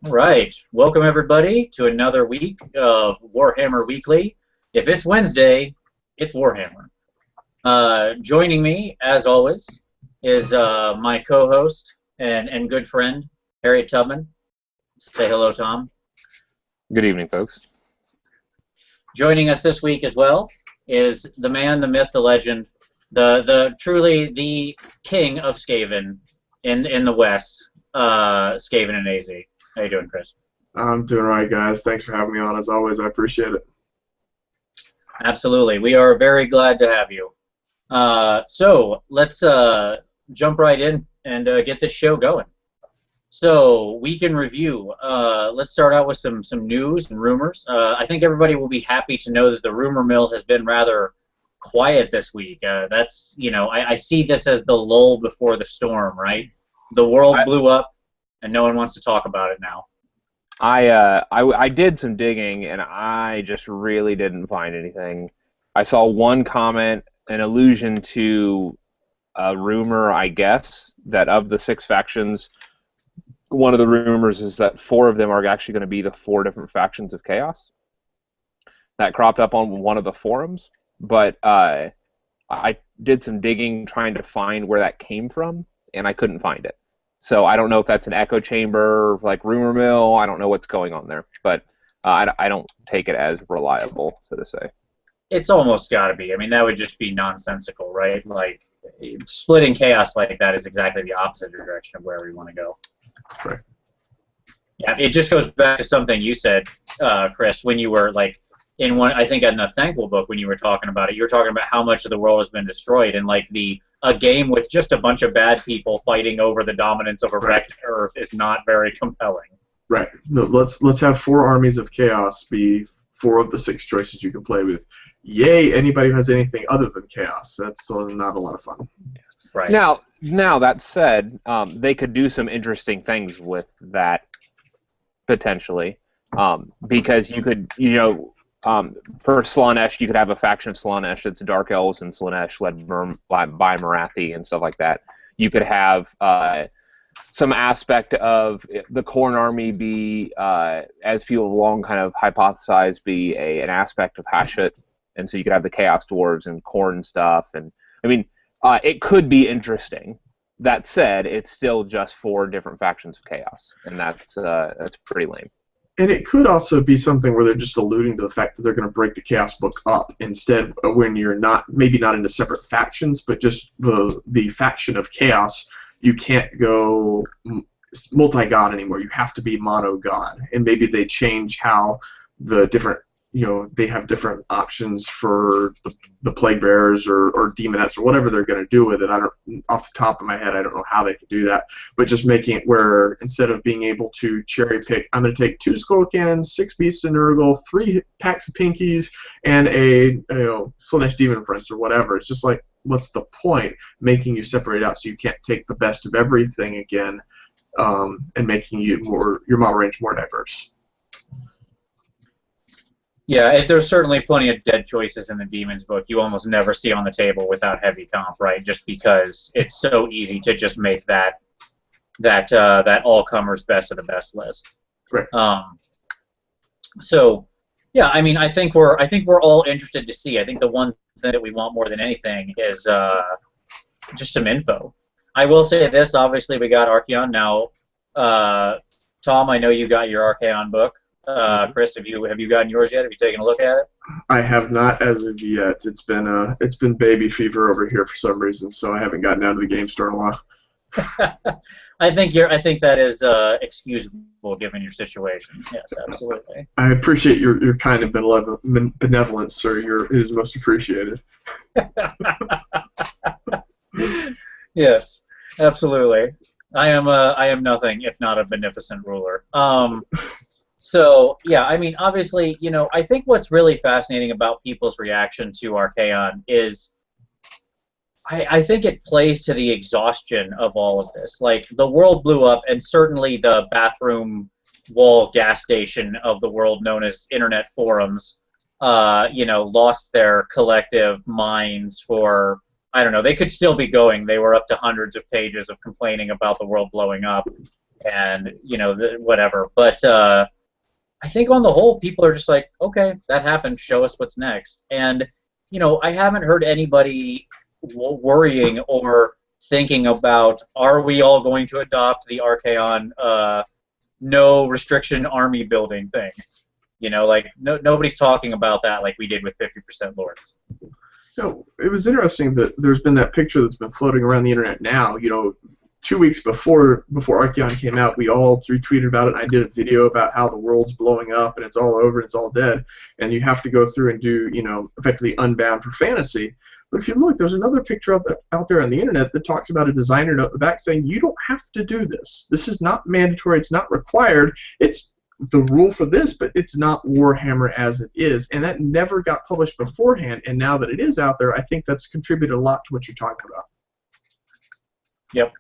All right, welcome everybody to another week of Warhammer Weekly. If it's Wednesday, it's Warhammer. Joining me, as always, is my co-host and good friend, Harriet Tubman. Say hello, Tom. Good evening, folks. Joining us this week as well is the man, the myth, the legend, the truly the king of Skaven in the West, SkavenInAZ. How you doing, Chris? I'm doing all right, guys. Thanks for having me on. As always, I appreciate it. Absolutely. We are very glad to have you. So let's jump right in and get this show going. So week in review. Let's start out with some news and rumors. I think everybody will be happy to know that the rumor mill has been rather quiet this week. That's, I see this as the lull before the storm, right? The world blew up, and no one wants to talk about it now. I did some digging, and I just really didn't find anything. I saw one comment, an allusion to a rumor, I guess, that of the 6 factions, one of the rumors is that 4 of them are actually going to be the 4 different factions of Chaos. That cropped up on one of the forums, but I did some digging trying to find where that came from, and I couldn't find it. So I don't know if that's an echo chamber, like rumor mill. I don't know what's going on there, but I don't take it as reliable, so to say. It's almost got to be. I mean, that would just be nonsensical, right? Like, splitting chaos like that is exactly the opposite direction of where we want to go. Right. Yeah, it just goes back to something you said, Chris, when you were like in one. I think in the Thankful book when you were talking about it, you were talking about how much of the world has been destroyed, and like a game with just a bunch of bad people fighting over the dominance of a wrecked Earth is not very compelling. Right. No, let's have 4 armies of chaos be 4 of the 6 choices you can play with. Yay! Anybody who has anything other than chaos. That's not a lot of fun. Right. Now that said, they could do some interesting things with that potentially, because you could, for Slaanesh, you could have a faction of Slaanesh that's Dark Elves and Slaanesh led by Marathi and stuff like that. You could have some aspect of the Khorne army be, as people have long kind of hypothesized, be an aspect of Hashut, and so you could have the Chaos Dwarves and Khorne stuff. And I mean, it could be interesting. That said, it's still just 4 different factions of Chaos, and that's pretty lame. And it could also be something where they're just alluding to the fact that they're going to break the Chaos Book up instead, when you're maybe not into separate factions, but just the faction of Chaos. You can't go multi-god anymore. You have to be mono-god. And maybe they change how the different, they have different options for the Plague Bearers or Demonettes or whatever they're going to do with it. Off the top of my head, I don't know how they could do that. But just making it where instead of being able to cherry pick, I'm going to take 2 Skull Cannons, 6 Beasts of Nurgle, 3 packs of Pinkies, and a Slaanesh Demon Prince or whatever. It's just like, what's the point? Making you separate out so you can't take the best of everything again, and making your model range more diverse. Yeah, there's certainly plenty of dead choices in the Demons book you almost never see on the table without heavy comp, right? Just because it's so easy to just make that all-comers best of the best list. Right. So, yeah, I mean, I think we're all interested to see. I think the one thing that we want more than anything is just some info. I will say this: obviously, we got Archaon now. Tom, I know you got your Archaon book. Chris, have you gotten yours yet? Have you taken a look at it? I have not as of yet. It's been baby fever over here for some reason, so I haven't gotten out of the game store in a while. I think that is excusable given your situation. Yes, absolutely. I appreciate your kind of benevolence, sir. It is most appreciated. Yes, absolutely. I am nothing if not a beneficent ruler. So, yeah, I mean, obviously, I think what's really fascinating about people's reaction to Archaon is I think it plays to the exhaustion of all of this. Like, the world blew up, and certainly the bathroom wall gas station of the world known as internet forums, lost their collective minds for, I don't know, they could still be going. They were up to hundreds of pages of complaining about the world blowing up. and whatever. But I think on the whole, people are just like, okay, that happened. Show us what's next. And I haven't heard anybody worrying or thinking about, are we all going to adopt the Archaon no restriction army building thing? Like nobody's talking about that like we did with 50% lords. It was interesting that there's been that picture that's been floating around the internet now. 2 weeks before Archaon came out, we all retweeted about it. I did a video about how the world's blowing up and it's all over and it's all dead, and you have to go through and do effectively unbound for fantasy. But if you look, there's another picture out there on the internet that talks about a designer note at the back saying you don't have to do this. This is not mandatory. It's not required. It's the rule for this, but it's not Warhammer as it is, and that never got published beforehand. And now that it is out there, I think that's contributed a lot to what you're talking about. Yep.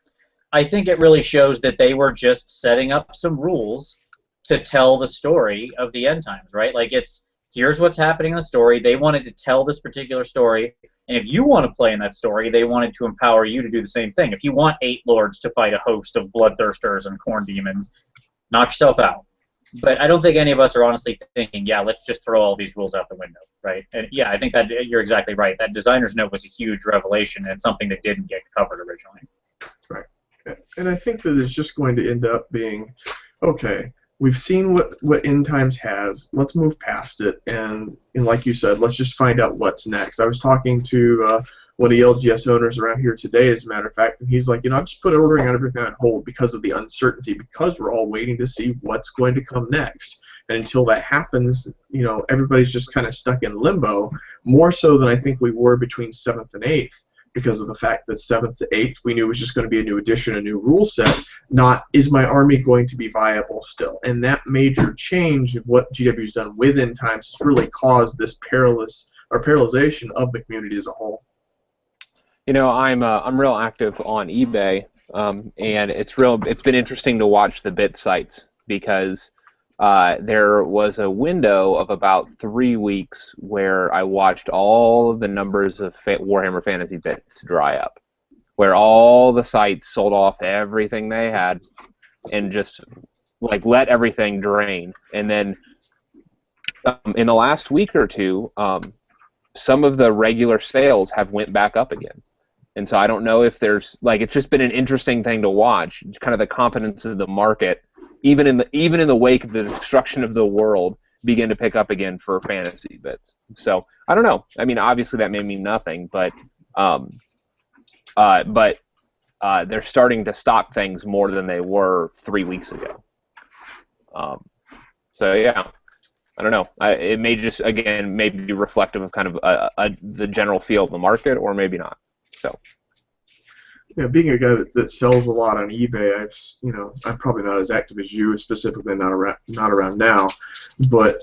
I think it really shows that they were just setting up some rules to tell the story of the end times, right? Like here's what's happening in the story. They wanted to tell this particular story, and if you want to play in that story, they wanted to empower you to do the same thing. If you want 8 lords to fight a host of bloodthirsters and corn demons, knock yourself out. But I don't think any of us are honestly thinking, yeah, let's just throw all these rules out the window, right? And yeah, I think that you're exactly right. That designer's note was a huge revelation and something that didn't get covered originally. Right. And I think that it's just going to end up being, okay, we've seen what End Times has. Let's move past it, and like you said, let's just find out what's next. I was talking to one of the LGS owners around here today, as a matter of fact, and he's like, I've just put ordering on everything on hold because of the uncertainty, because we're all waiting to see what's going to come next. And until that happens, everybody's just kind of stuck in limbo, more so than I think we were between 7th and 8th. Because of the fact that 7th to 8th, we knew it was just going to be a new edition, a new rule set, not is my army going to be viable still. And that major change of what GW's done with End Times has really caused this paralyzation of the community as a whole. I'm real active on eBay, and it's been interesting to watch the bit sites, because there was a window of about 3 weeks where I watched all of the numbers of Warhammer Fantasy bits dry up, where all the sites sold off everything they had and just let everything drain. And then in the last week or two, some of the regular sales have went back up again. And so I don't know if there's it's just been an interesting thing to watch, kind of the confidence of the market, even in the wake of the destruction of the world, begin to pick up again for fantasy bits. So I don't know. I mean, obviously that may mean nothing, but they're starting to stock things more than they were 3 weeks ago. So yeah, I don't know. It may just maybe be reflective of kind of the general feel of the market, or maybe not. So. Yeah, being a guy that sells a lot on eBay, I'm probably not as active as you, specifically not around now, but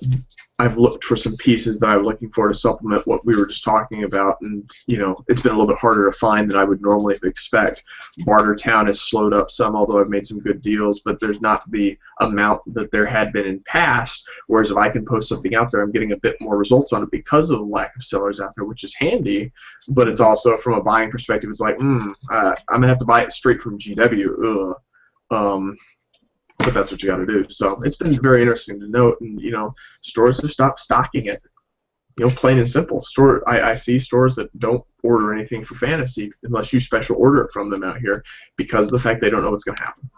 I've looked for some pieces that I'm looking for to supplement what we were just talking about, and it's been a little bit harder to find than I would normally expect. Bartertown has slowed up some, although I've made some good deals, but there's not the amount that there had been in past, whereas if I can post something out there, I'm getting a bit more results on it because of the lack of sellers out there, which is handy, but it's also, from a buying perspective, it's like, I'm going to have to buy it straight from GW. But that's what you got to do. So it's been very interesting to note, and stores have stopped stocking it. Plain and simple. I see stores that don't order anything for fantasy unless you special order it from them out here, because of the fact they don't know what's going to happen.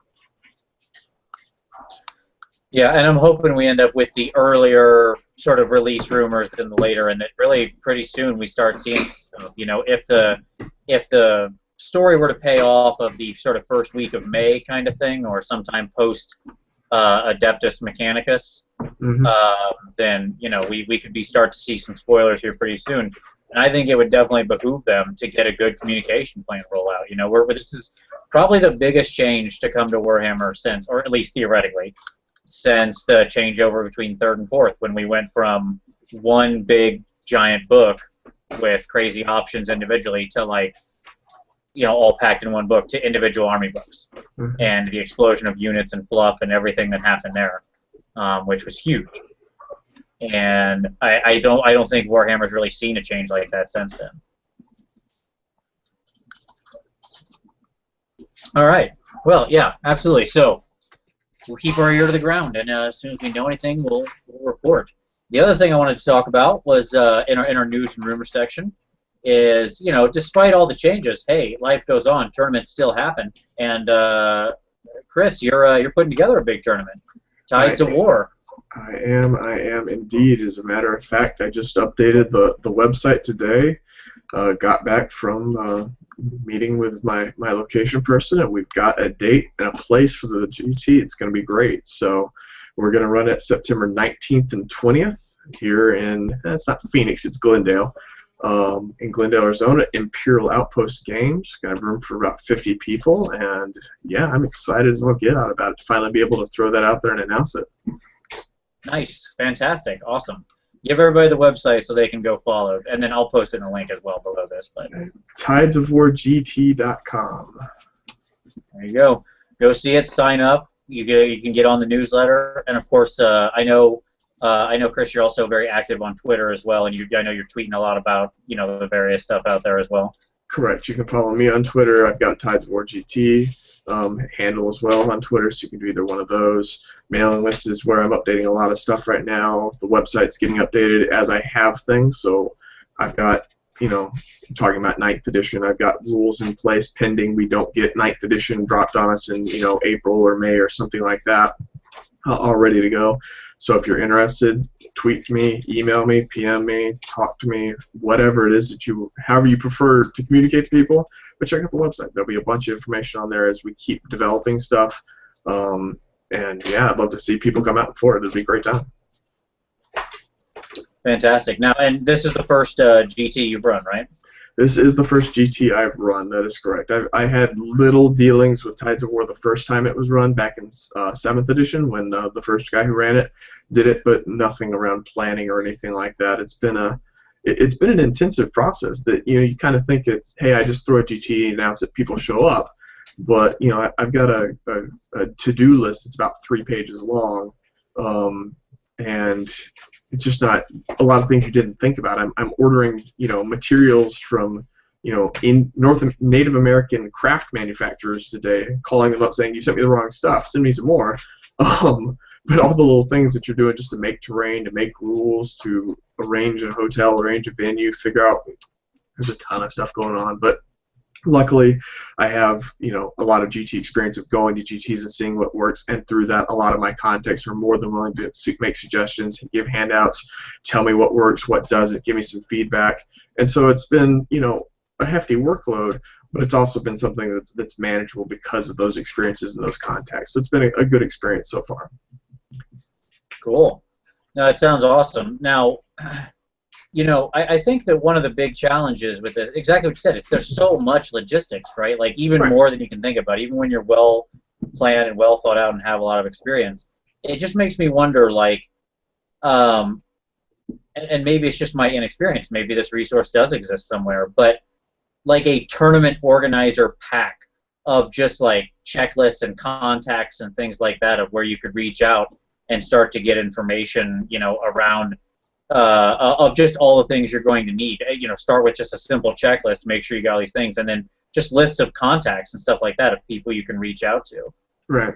Yeah, and I'm hoping we end up with the earlier sort of release rumors than the later, and that really pretty soon we start seeing stuff. If the story were to pay off of the sort of first week of May kind of thing, or sometime post Adeptus Mechanicus, then we could start to see some spoilers here pretty soon. And I think it would definitely behoove them to get a good communication plan roll out. This is probably the biggest change to come to Warhammer since, or at least theoretically, since the changeover between 3rd and 4th, when we went from one big giant book with crazy options individually to all packed in one book, to individual army books, and the explosion of units and fluff and everything that happened there, which was huge. And I don't think Warhammer's really seen a change like that since then. All right. Well, yeah, absolutely. So we'll keep our ear to the ground, and as soon as we know anything, we'll report. The other thing I wanted to talk about was in our news and rumors section is, despite all the changes, hey, life goes on. Tournaments still happen, and Chris, you're putting together a big tournament, Tides of War. I am indeed. As a matter of fact, I just updated the website today. Got back from meeting with my location person, and we've got a date and a place for the GT. It's going to be great. So we're going to run it September 19th and 20th here in, it's not Phoenix, it's Glendale. In Glendale, Arizona, Imperial Outpost Games. Got room for about 50 people, and yeah, I'm excited as all get out about it to finally be able to throw that out there and announce it. Nice, fantastic, awesome. Give everybody the website so they can go follow, and then I'll post in the link as well below this. But tidesofwargt.com. There you go. Go see it. Sign up. You can get on the newsletter, and of course, I know Chris, you're also very active on Twitter as well, and I know you're tweeting a lot about the various stuff out there as well. Correct. You can follow me on Twitter. I've got Tides of War GT handle as well on Twitter, so you can do either one of those. Mailing list is where I'm updating a lot of stuff right now. The website's getting updated as I have things, so I've got, talking about 9th edition, I've got rules in place pending. We don't get 9th edition dropped on us in, April or May or something like that, all ready to go. So if you're interested, tweet me, email me, PM me, talk to me, whatever it is that however you prefer to communicate to people, but check out the website. There'll be a bunch of information on there as we keep developing stuff. And yeah, I'd love to see people come out for it. It'll be a great time. Fantastic. Now, and this is the first GT you've run, right? This is the first GT I've run. That is correct. I had little dealings with Tides of War the first time it was run back in 7th edition when the first guy who ran it did it, but nothing around planning or anything like that. It's been an intensive process that you kind of think it's, hey, I just throw a GT, announce it, people show up, but I've got a to-do list. It's about 3 pages long, and it's just not a lot of things you didn't think about. I'm ordering materials from Native American craft manufacturers today, calling them up saying you sent me the wrong stuff, send me some more. But all the little things that you're doing just to make terrain, to make rules, to arrange a hotel, arrange a venue, figure out, there's a ton of stuff going on. But luckily, I have a lot of GT experience of going to GTs and seeing what works, and through that, a lot of my contacts are more than willing to make suggestions, give handouts, tell me what works, what doesn't, give me some feedback. And so it's been a hefty workload, but it's also been something that's manageable because of those experiences and those contacts. So it's been a good experience so far. Cool. No, it sounds awesome. Now, I think that one of the big challenges with this, exactly what you said, is there's so much logistics, right? Like even more than you can think about, even when you're well planned and well thought out and have a lot of experience. It just makes me wonder, like, and maybe it's just my inexperience, maybe this resource does exist somewhere, but like a tournament organizer pack of just like checklists and contacts and things like that of where you could reach out and start to get information, around of just all the things you're going to need. Start with just a simple checklist, make sure you got all these things, and then just lists of contacts and stuff like that of people you can reach out to. Right.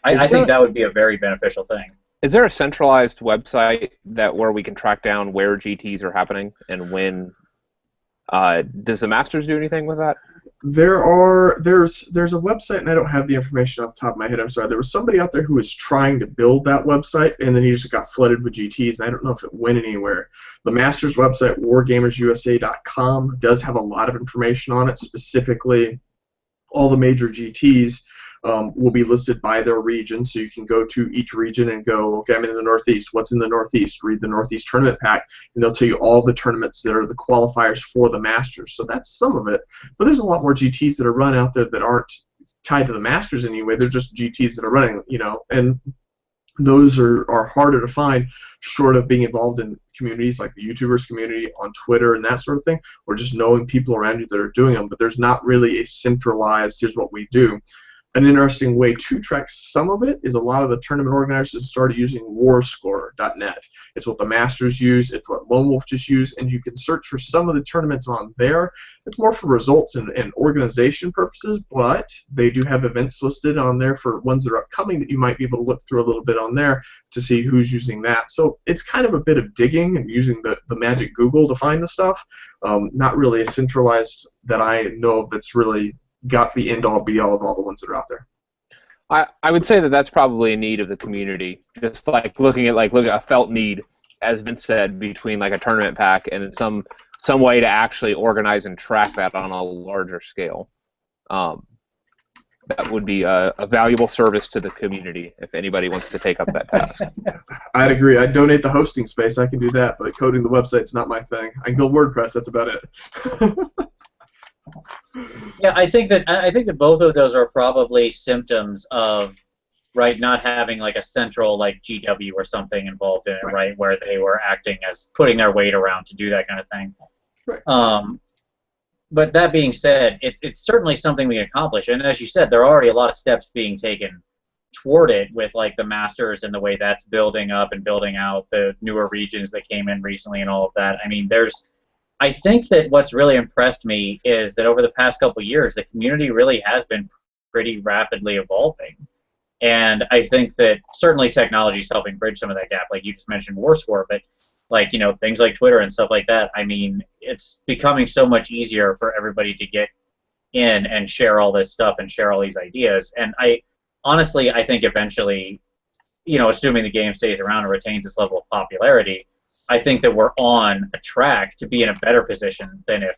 I think that would be a very beneficial thing. Is there a centralized website where we can track down where GTs are happening and when? Does the Masters do anything with that? There's a website, and I don't have the information off the top of my head. I'm sorry. There was somebody out there who was trying to build that website, and then he just got flooded with GTs, and I don't know if it went anywhere. The Masters website, wargamersusa.com, does have a lot of information on it. Specifically, all the major GTs will be listed by their region, so you can go to each region and go, okay, I'm in the Northeast. What's in the Northeast? Read the Northeast Tournament Pack, and they'll tell you all the tournaments that are the qualifiers for the Masters. So that's some of it. But there's a lot more GTs that are run out there that aren't tied to the Masters anyway. They're just GTs that are running, and those are harder to find, short of being involved in communities like the YouTubers community on Twitter and that sort of thing, or just knowing people around you that are doing them. But there's not really a centralized, here's what we do. an interesting way to track some of it is a lot of the tournament organizers started using warscore.net. It's what the Masters use, it's what Lone Wolf just used, and you can search for some of the tournaments on there. It's more for results and organization purposes, but they do have events listed on there for ones that are upcoming that you might be able to look through a little bit on there to see who's using that. So it's kind of a bit of digging and using the magic Google to find the stuff. Not really a centralized that I know of that's really got the end-all be-all of all the ones that are out there. I would say that that's probably a need of the community. Just like looking at a felt need, as Vince said, between like a tournament pack and some way to actually organize and track that on a larger scale. That would be a valuable service to the community if anybody wants to take up that task. I'd agree. I'd donate the hosting space. I can do that, but coding the website's not my thing. I can build WordPress. That's about it. Yeah, I think that both of those are probably symptoms of not having like a central like GW or something involved in it, right, where they were acting as putting their weight around to do that kind of thing. Right. But that being said, it's certainly something we accomplish, and as you said, there are already a lot of steps being taken toward it with like the Masters and the way that's building up and building out the newer regions that came in recently and all of that. I mean, I think that what's really impressed me is that over the past couple of years, the community really has been pretty rapidly evolving. And I think that certainly technology is helping bridge some of that gap. Like you just mentioned WarScore, but like, things like Twitter and stuff like that, I mean, it's becoming so much easier for everybody to get in and share all this stuff and share all these ideas. And honestly, I think eventually, assuming the game stays around and retains this level of popularity, I think that we're on a track to be in a better position than if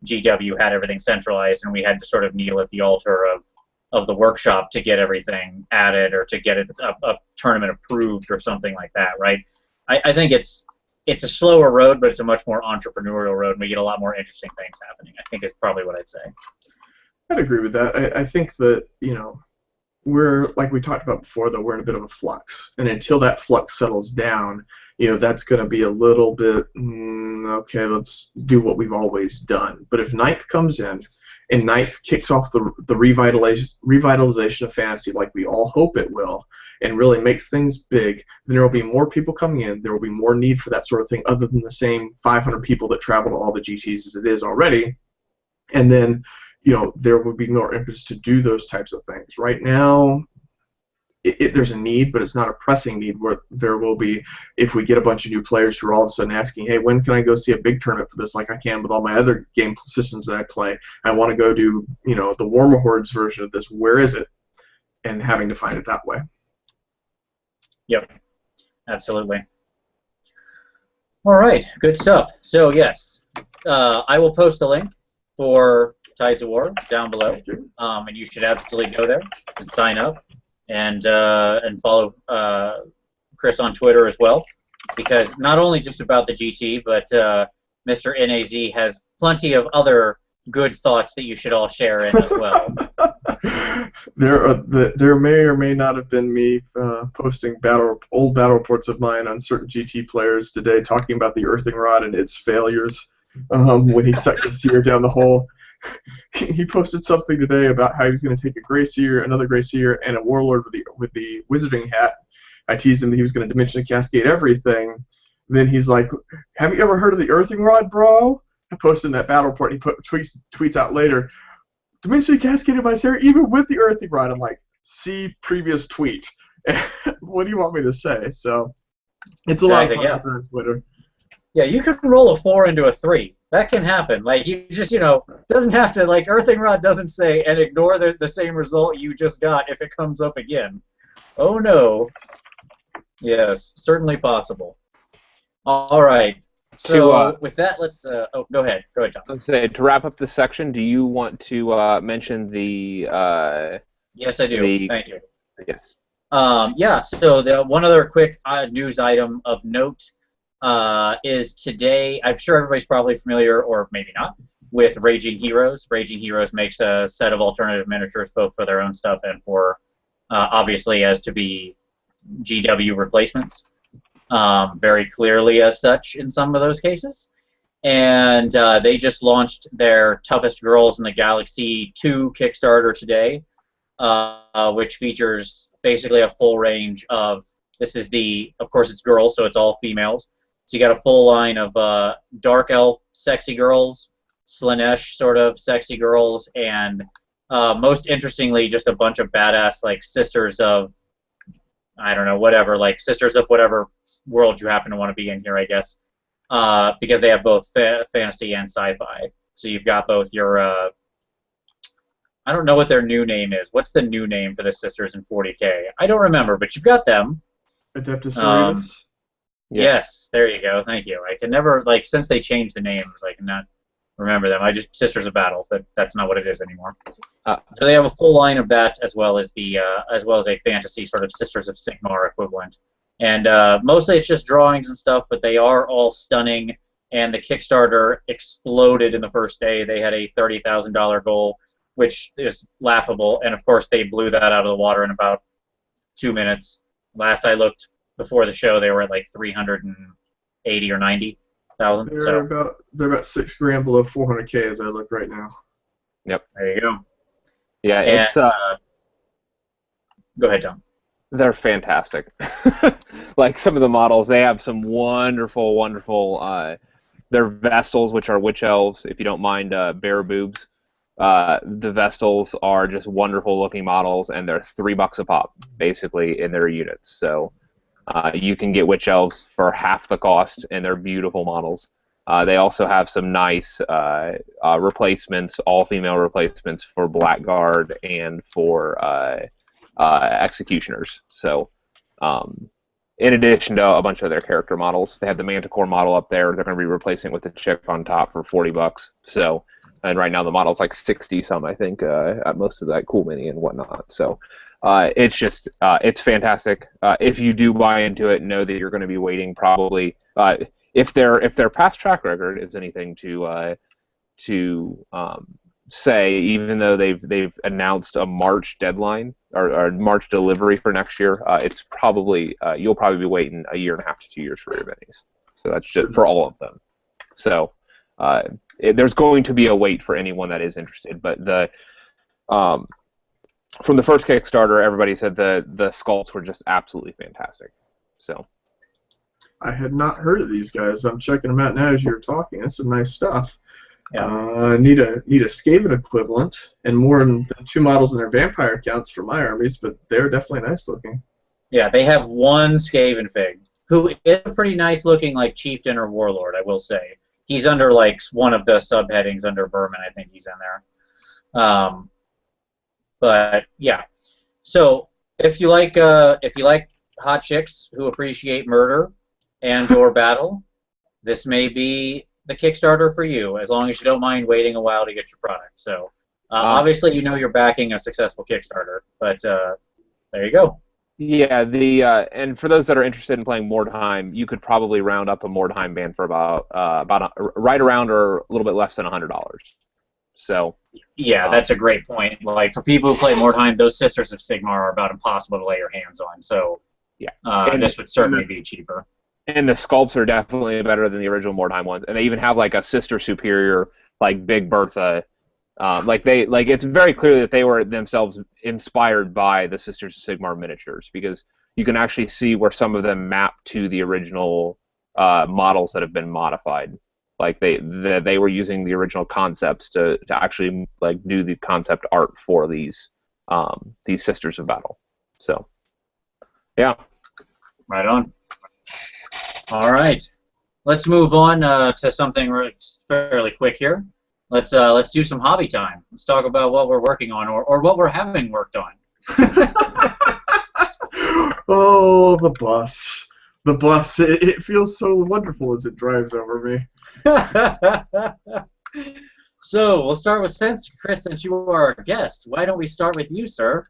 GW had everything centralized and we had to sort of kneel at the altar of the workshop to get everything added or to get a tournament approved or something like that, right? I think it's a slower road, but it's a much more entrepreneurial road, and we get a lot more interesting things happening, I think is probably what I'd say. I'd agree with that. I think that, we're, like we talked about before, though, we're in a bit of a flux. And until that flux settles down, that's going to be a little bit, okay, let's do what we've always done. But if Ninth comes in, and Ninth kicks off the revitalization of fantasy like we all hope it will, and really makes things big, then there will be more people coming in, there will be more need for that sort of thing other than the same 500 people that travel to all the GTs as it is already. And then there would be more impetus to do those types of things. Right now, there's a need, but it's not a pressing need where there will be if we get a bunch of new players who are all of a sudden asking, hey, when can I go see a big tournament for this like I can with all my other game systems that I play? I want to go do, the Warmer Hordes version of this. Where is it? And having to find it that way. Yep, absolutely. All right, good stuff. So, yes, I will post the link for Tides of War down below, and you should absolutely go there and sign up and follow Chris on Twitter as well, because not only just about the GT, but Mr. NAZ has plenty of other good thoughts that you should all share in as well. There may or may not have been me posting old battle reports of mine on certain GT players today, talking about the earthing rod and its failures when he sucked the seer down the hole. He posted something today about how he was going to take a Grey Seer, another Grey Seer, and a Warlord with the Wizarding Hat. I teased him that he was going to Dimension Cascade everything. Then he's like, have you ever heard of the Earthing Rod, bro? I posted in that battle report, and he tweets out later, Dimension Cascaded my Seer even with the Earthing Rod. I'm like, see previous tweet. What do you want me to say? So it's a lot of fun on Twitter. Yeah, you can roll a 4 into a 3. That can happen. Like, you just, doesn't have to, like, Earthing Rod doesn't say, and ignore the same result you just got if it comes up again. Oh, no. Yes, certainly possible. All right. So, with that, let's, go ahead. Go ahead, Tom. Let's say, to wrap up this section, do you want to mention the... Yes, I do. Thank you. Yes. Yeah, so the one other quick news item of note is today, I'm sure everybody's probably familiar, or maybe not, with Raging Heroes. Raging Heroes makes a set of alternative miniatures both for their own stuff and for, obviously, as to be GW replacements, very clearly as such in some of those cases. And they just launched their Toughest Girls in the Galaxy 2 Kickstarter today. which features basically a full range of. This is of course, it's girls, so it's all females. So you got a full line of dark elf sexy girls, Slaanesh sort of sexy girls, and most interestingly, just a bunch of badass like sisters of, I don't know, whatever, like sisters of whatever world you happen to want to be in here, I guess, because they have both fantasy and sci-fi. So you've got both your, I don't know what their new name is. What's the new name for the sisters in 40K? I don't remember, but you've got them. Adeptus Sororitas? Yeah. Yes, there you go. Thank you. I can never, like, since they changed the names, I cannot remember them. I just Sisters of Battle, but that's not what it is anymore. So they have a full line of that, as well as a fantasy sort of Sisters of Sigmar equivalent. And mostly it's just drawings and stuff, but they are all stunning. And the Kickstarter exploded in the first day. They had a $30,000 goal, which is laughable. And of course, they blew that out of the water in about 2 minutes. Last I looked before the show, they were at like 380 or 90,000. They're about $6,000 below 400K as I look right now. Yep. There you go. Yeah, And, it's go ahead, Tom. they're fantastic. Like some of the models, they have some wonderful, wonderful. They're Vestals, which are witch elves. If you don't mind bare boobs, the Vestals are just wonderful looking models, and they're $3 a pop, basically, in their units. So you can get witch elves for half the cost, and they're beautiful models. They also have some nice replacements, all-female replacements for Blackguard and for Executioners. So, in addition to a bunch of their character models, they have the Manticore model up there. They're going to be replacing it with the chick on top for $40. So, and right now the model's like 60 some, I think, at most of that Cool Mini and whatnot. So, it's just it's fantastic. If you do buy into it, know that you're going to be waiting probably. If their past track record is anything to say, even though they've announced a March deadline or March delivery for next year, it's probably you'll probably be waiting 1.5 to 2 years for your minis. So that's just for all of them. So there's going to be a wait for anyone that is interested. But the from the first Kickstarter, everybody said the sculpts were just absolutely fantastic. So. I had not heard of these guys. I'm checking them out now as you're talking. That's some nice stuff. Yeah. Need a Skaven equivalent and more than 2 models in their vampire accounts for my armies, but they're definitely nice looking. Yeah, they have one Skaven fig, who is a pretty nice looking like chieftain or warlord, I will say. He's under like one of the subheadings under Vermin, I think he's in there. But yeah. So if you like hot chicks who appreciate murder and or battle, this may be the Kickstarter for you, as long as you don't mind waiting a while to get your product. So obviously you know you're backing a successful Kickstarter, but there you go. Yeah, and for those that are interested in playing Mordheim, you could probably round up a Mordheim band for about right around or a little bit less than $100. So yeah, that's a great point. Like for people who play Mordheim, those Sisters of Sigmar are about impossible to lay your hands on. So yeah, and this would certainly be cheaper. And the sculpts are definitely better than the original Mordheim ones, and they even have like a Sister Superior, like Big Bertha. It's very clear that they were themselves inspired by the Sisters of Sigmar miniatures, because you can actually see where some of them map to the original models that have been modified. Like they were using the original concepts to actually like do the concept art for these Sisters of Battle. So yeah, right on. All right, let's move on to something fairly quick here. Let's do some hobby time. Let's talk about what we're working on or what we're having worked on. Oh, the bus. The bus. It feels so wonderful as it drives over me. So we'll start with Chris, since you are our guest. Why don't we start with you, sir?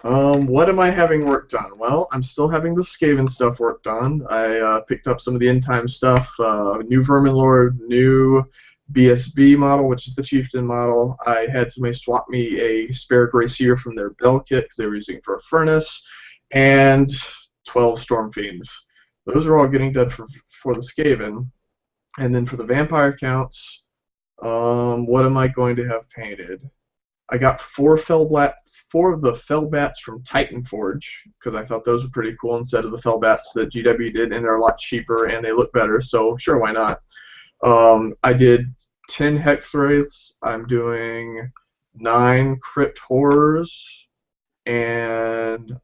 What am I having worked on? Well, I'm still having the Skaven stuff worked on. I picked up some of the end-time stuff, new Vermin Lord, new BSB model, which is the Chieftain model. I had somebody swap me a spare Gracier from their Bell kit because they were using it for a furnace, and 12 Storm Fiends. Those are all getting done for the Skaven. And then for the Vampire counts, what am I going to have painted? I got four 4 of the Fellbats from Titan Forge because I thought those were pretty cool instead of the Fellbats that GW did, and they're a lot cheaper and they look better. So sure, why not? I did 10 Hex Wraiths. I'm doing 9 Crypt Horrors, and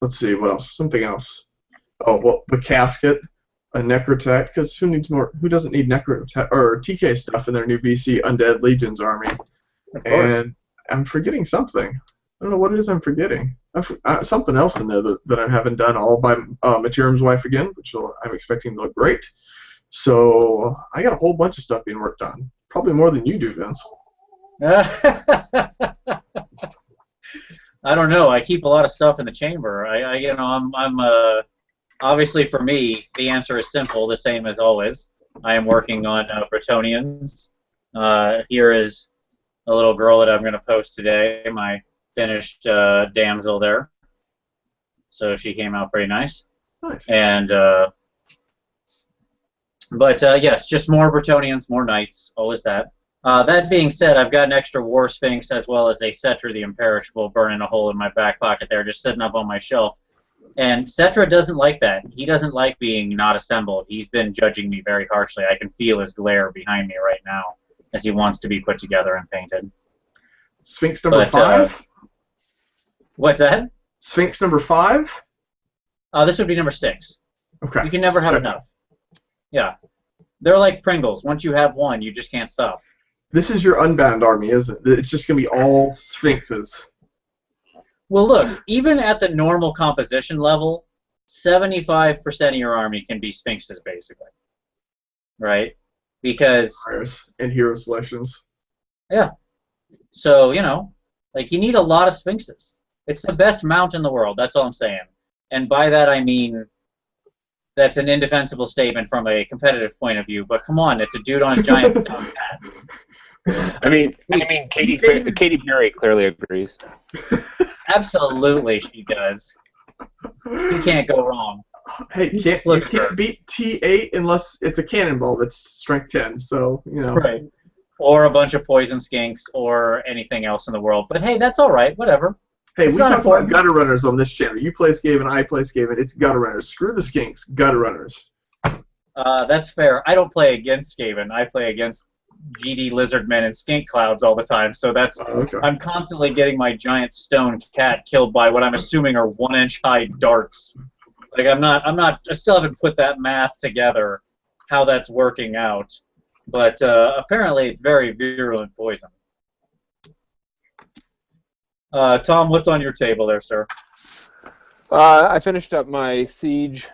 let's see what else. Something else. Oh well, the Casket, a Necrotech, because who needs more? Who doesn't need Necrotech or TK stuff in their new VC Undead Legions army? And I'm forgetting something. I don't know what it is I'm forgetting. Something else in there that I haven't done, all by Materim's wife again, which I'm expecting to look great. So I got a whole bunch of stuff being worked on. Probably more than you do, Vince. I don't know. I keep a lot of stuff in the chamber. I'm obviously for me, the answer is simple, the same as always. I am working on Bretonnians. Here is a little girl that I'm going to post today, my finished damsel there. So she came out pretty nice. Nice. And yes, just more Bretonnians, more knights, always that. That being said, I've got an extra War Sphinx as well as a Cetra the Imperishable burning a hole in my back pocket there, just sitting up on my shelf. And Cetra doesn't like that. He doesn't like being not assembled. He's been judging me very harshly. I can feel his glare behind me right now as he wants to be put together and painted. Sphinx number 5? What's that? Sphinx number 5? This would be number 6. Okay. You can never have enough. Yeah. They're like Pringles. Once you have one, you just can't stop. This is your Unbound army, isn't it? It's just going to be all Sphinxes. Well, look, even at the normal composition level, 75% of your army can be Sphinxes, basically. Right? Because... And hero selections. Yeah. So, like, you need a lot of Sphinxes. It's the best mount in the world, that's all I'm saying. And by that I mean that's an indefensible statement from a competitive point of view, but come on, it's a dude on a giant stone cat. I mean, Katie Perry clearly agrees. Absolutely, she does. You can't go wrong. Hey, you can't beat T8 unless it's a cannonball that's strength 10, so, Right. Or a bunch of poison skinks or anything else in the world. But hey, that's all right, whatever. Hey, we talk about gutter runners on this channel. You play Skaven, I play Skaven. It's gutter runners. Screw the skinks, gutter runners. That's fair. I don't play against Skaven. I play against GD lizardmen and skink clouds all the time. So that's okay. I'm constantly getting my giant stone cat killed by what I'm assuming are 1-inch high darts. Like I still haven't put that math together, how that's working out. But apparently it's very virulent poison. Tom, what's on your table there, sir? I finished up my siege,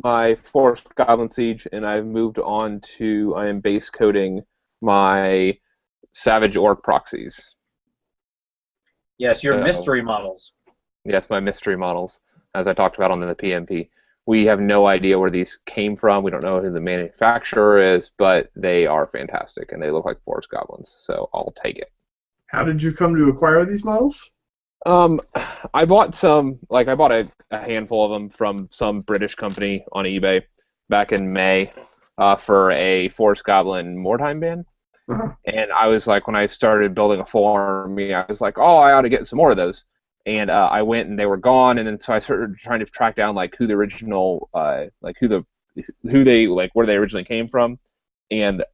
my Forest Goblin siege, and I've moved on to, I am base coding my Savage Orc proxies. Yes, your mystery models. Yes, my mystery models, as I talked about on the PMP. We have no idea where these came from. We don't know who the manufacturer is, but they are fantastic, and they look like Forest Goblins, so I'll take it. How did you come to acquire these models? I bought some, like I bought a handful of them from some British company on eBay back in May for a Forest Goblin Mordheim band. Uh-huh. And I was like, when I started building a full army, I was like, oh, I ought to get some more of those. And I went and they were gone, and then so I started trying to track down like who the original, like who they like where they originally came from, and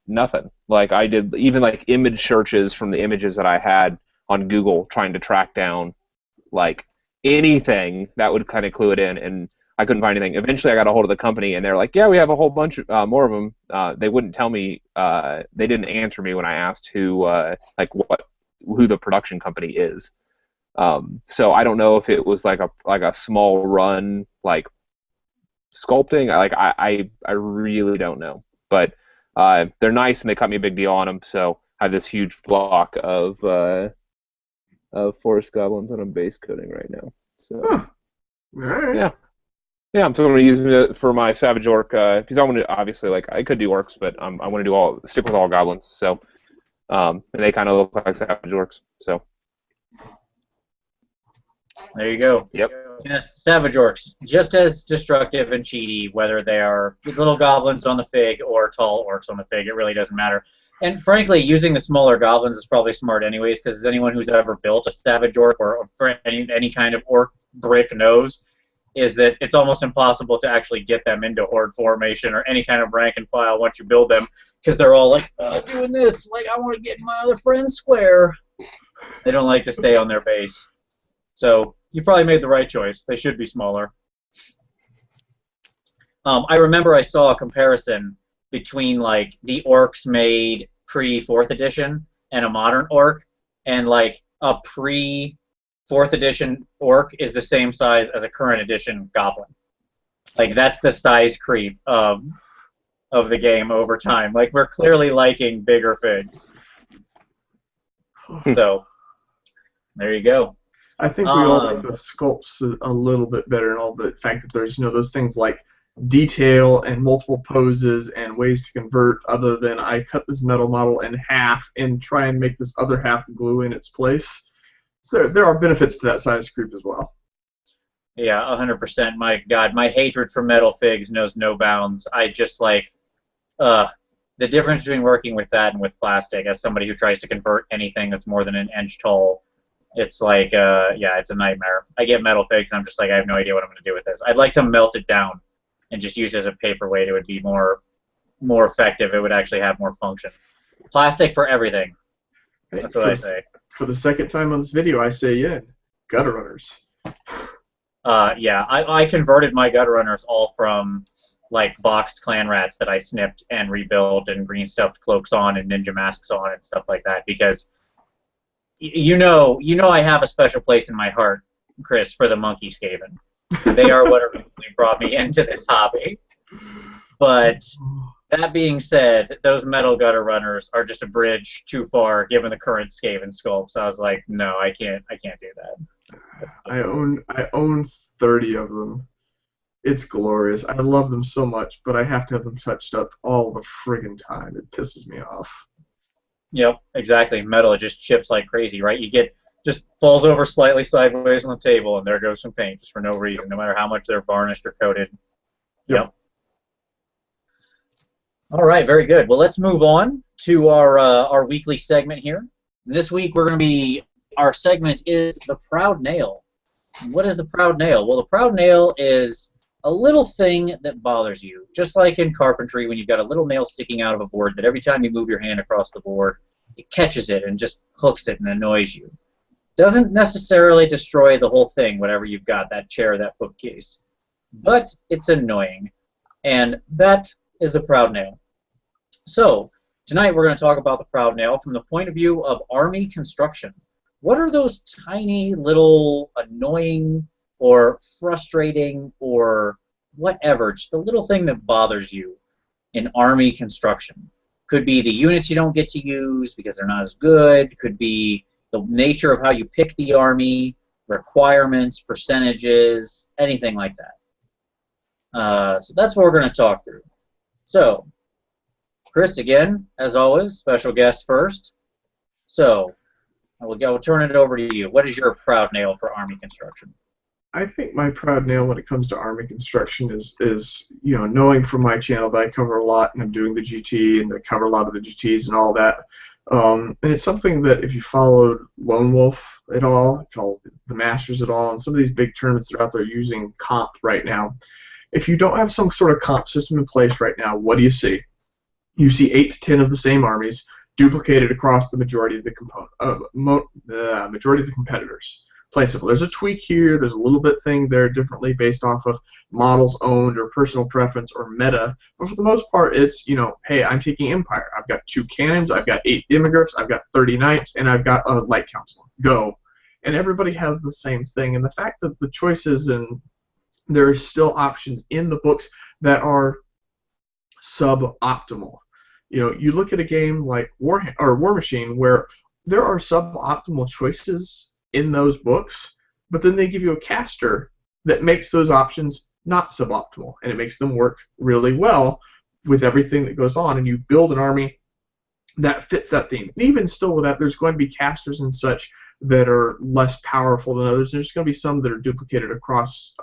nothing. Like I did even like image searches from the images that I had on Google, trying to track down like anything that would kind of clue it in, and I couldn't find anything. Eventually, I got a hold of the company, and they're like, "Yeah, we have a whole bunch more of them." They wouldn't tell me. They didn't answer me when I asked who the production company is. So I don't know if it was like a small run like sculpting. Like I really don't know, but they're nice and they cut me a big deal on them. So I have this huge block of Forest Goblins that I'm base coding right now. So All right. yeah, I'm still going to use it for my Savage Orc because I want to obviously like I could do orcs, but I want to stick with all goblins. So and they kind of look like Savage Orcs. So. There you go. Yep. Yes, Savage Orcs, just as destructive and cheaty, whether they are little goblins on the fig or tall orcs on the fig, it really doesn't matter. And frankly, using the smaller goblins is probably smart anyways, because anyone who's ever built a savage orc or any kind of orc brick knows is that it's almost impossible to actually get them into horde formation or any kind of rank and file once you build them, because they're all like, doing this, like, I want to get my other friend square. They don't like to stay on their base. So you probably made the right choice. They should be smaller. I remember I saw a comparison between like the orcs made pre-4th edition and a modern orc, and like a pre-4th edition orc is the same size as a current edition goblin. Like, that's the size creep of the game over time. Like, we're clearly liking bigger figs. So there you go. I think we all like the sculpts a little bit better, and all the fact that there's those things like detail and multiple poses and ways to convert, other than I cut this metal model in half and try and make this other half glue in its place. So there are benefits to that size creep as well. Yeah, 100%. My God, my hatred for metal figs knows no bounds. I just like the difference between working with that and with plastic. As somebody who tries to convert anything that's more than an inch tall, it's like yeah, it's a nightmare. I get metal figs and I'm just like, I have no idea what I'm going to do with this. I'd like to melt it down and just use it as a paperweight. It would be more effective. It would actually have more function. Plastic for everything. That's what I say. For the second time on this video, I say gutter runners. Yeah, I converted my gutter runners all from like boxed clan rats that I snipped and rebuilt and green stuffed cloaks on and ninja masks on and stuff like that, because you know I have a special place in my heart, Chris, for the monkey Skaven. They are what originally brought me into this hobby. But that being said, those metal gutter runners are just a bridge too far given the current Skaven sculpts. I was like, no, I can't do that. I own 30 of them. It's glorious. I love them so much, but I have to have them touched up all the friggin' time. It pisses me off. Yep, exactly. Metal, it just chips like crazy, right? Just falls over slightly sideways on the table, and there goes some paint just for no reason, no matter how much they're varnished or coated. Yep. All right, very good. Well, let's move on to our weekly segment here. This week our segment is the Proud Nail. What is the Proud Nail? Well, the Proud Nail is a little thing that bothers you, just like in carpentry when you've got a little nail sticking out of a board that every time you move your hand across the board, it catches it and just hooks it and annoys you. Doesn't necessarily destroy the whole thing, whatever you've got, that chair, that bookcase. But it's annoying. And that is the Proud Nail. So, tonight we're going to talk about the Proud Nail from the point of view of army construction. What are those tiny little annoying or frustrating or whatever, just the little thing that bothers you in army construction? Could be the units you don't get to use because they're not as good. Could be the nature of how you pick the army, requirements, percentages, anything like that. So that's what we're going to talk through. So, Chris, again, as always, special guest first. So, we'll turn it over to you. What is your proud nail for army construction? I think my proud nail when it comes to army construction is knowing from my channel that I cover a lot, and I'm doing the GT, and I cover a lot of the GTs and all that. And it's something that if you followed Lone Wolf at all, called the Masters at all, and some of these big tournaments that are out there using comp right now, if you don't have some sort of comp system in place right now, what do you see? You see 8 to 10 of the same armies duplicated across the majority of the majority of the competitors. Plain simple. There's a tweak here. There's a little bit thing there differently based off of models owned or personal preference or meta. But for the most part, it's, hey, I'm taking Empire. I've got 2 cannons. I've got 8 demigryphs. I've got 30 knights, and I've got a light council. Go. And everybody has the same thing. And the fact that the choices and there are still options in the books that are suboptimal. You look at a game like War Machine where there are suboptimal choices in those books, but then they give you a caster that makes those options not suboptimal, and it makes them work really well with everything that goes on, and you build an army that fits that theme. And even still with that, there's going to be casters and such that are less powerful than others. There's going to be some that are duplicated across,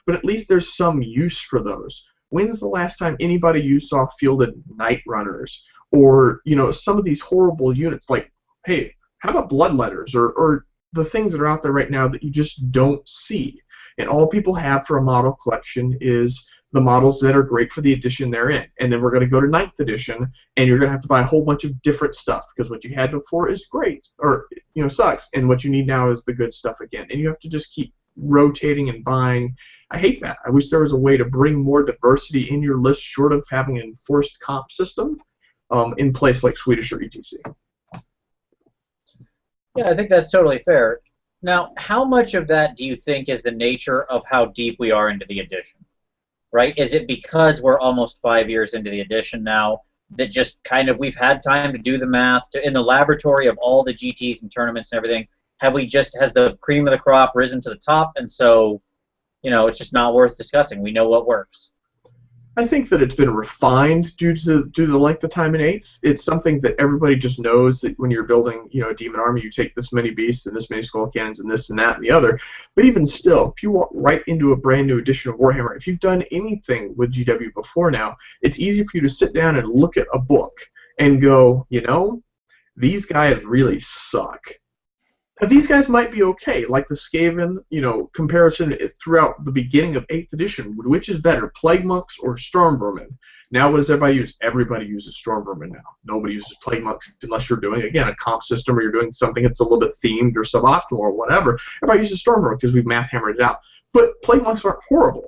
but at least there's some use for those. When's the last time anybody you saw fielded Night Runners or some of these horrible units. Like, hey, how about bloodletters or the things that are out there right now that you just don't see, and all people have for a model collection is the models that are great for the edition they're in. And then we're going to go to 9th edition, and you're going to have to buy a whole bunch of different stuff because what you had before is great, or sucks, and what you need now is the good stuff again. And you have to just keep rotating and buying. I hate that. I wish there was a way to bring more diversity in your list, short of having an enforced comp system in place like Swedish or ETC. Yeah, I think that's totally fair. Now, how much of that do you think is the nature of how deep we are into the edition? Right? Is it because we're almost 5 years into the edition now that just kind of we've had time to do the math in the laboratory of all the GTs and tournaments and everything? Has the cream of the crop risen to the top, and so it's just not worth discussing? We know what works. I think that it's been refined due to the length of time in 8th. It's something that everybody just knows that when you're building, a demon army, you take this many beasts and this many skull cannons and this and that and the other. But even still, if you walk right into a brand new edition of Warhammer, if you've done anything with GW before now, it's easy for you to sit down and look at a book and go, these guys really suck. Now, these guys might be okay, like the Skaven, comparison throughout the beginning of 8th edition. Which is better, Plague Monks or Storm Vermin? Now, what does everybody use? Everybody uses Storm Vermin now. Nobody uses Plague Monks unless you're doing, again, a comp system or you're doing something that's a little bit themed or suboptimal or whatever. Everybody uses Storm Vermin because we've math hammered it out. But Plague Monks aren't horrible.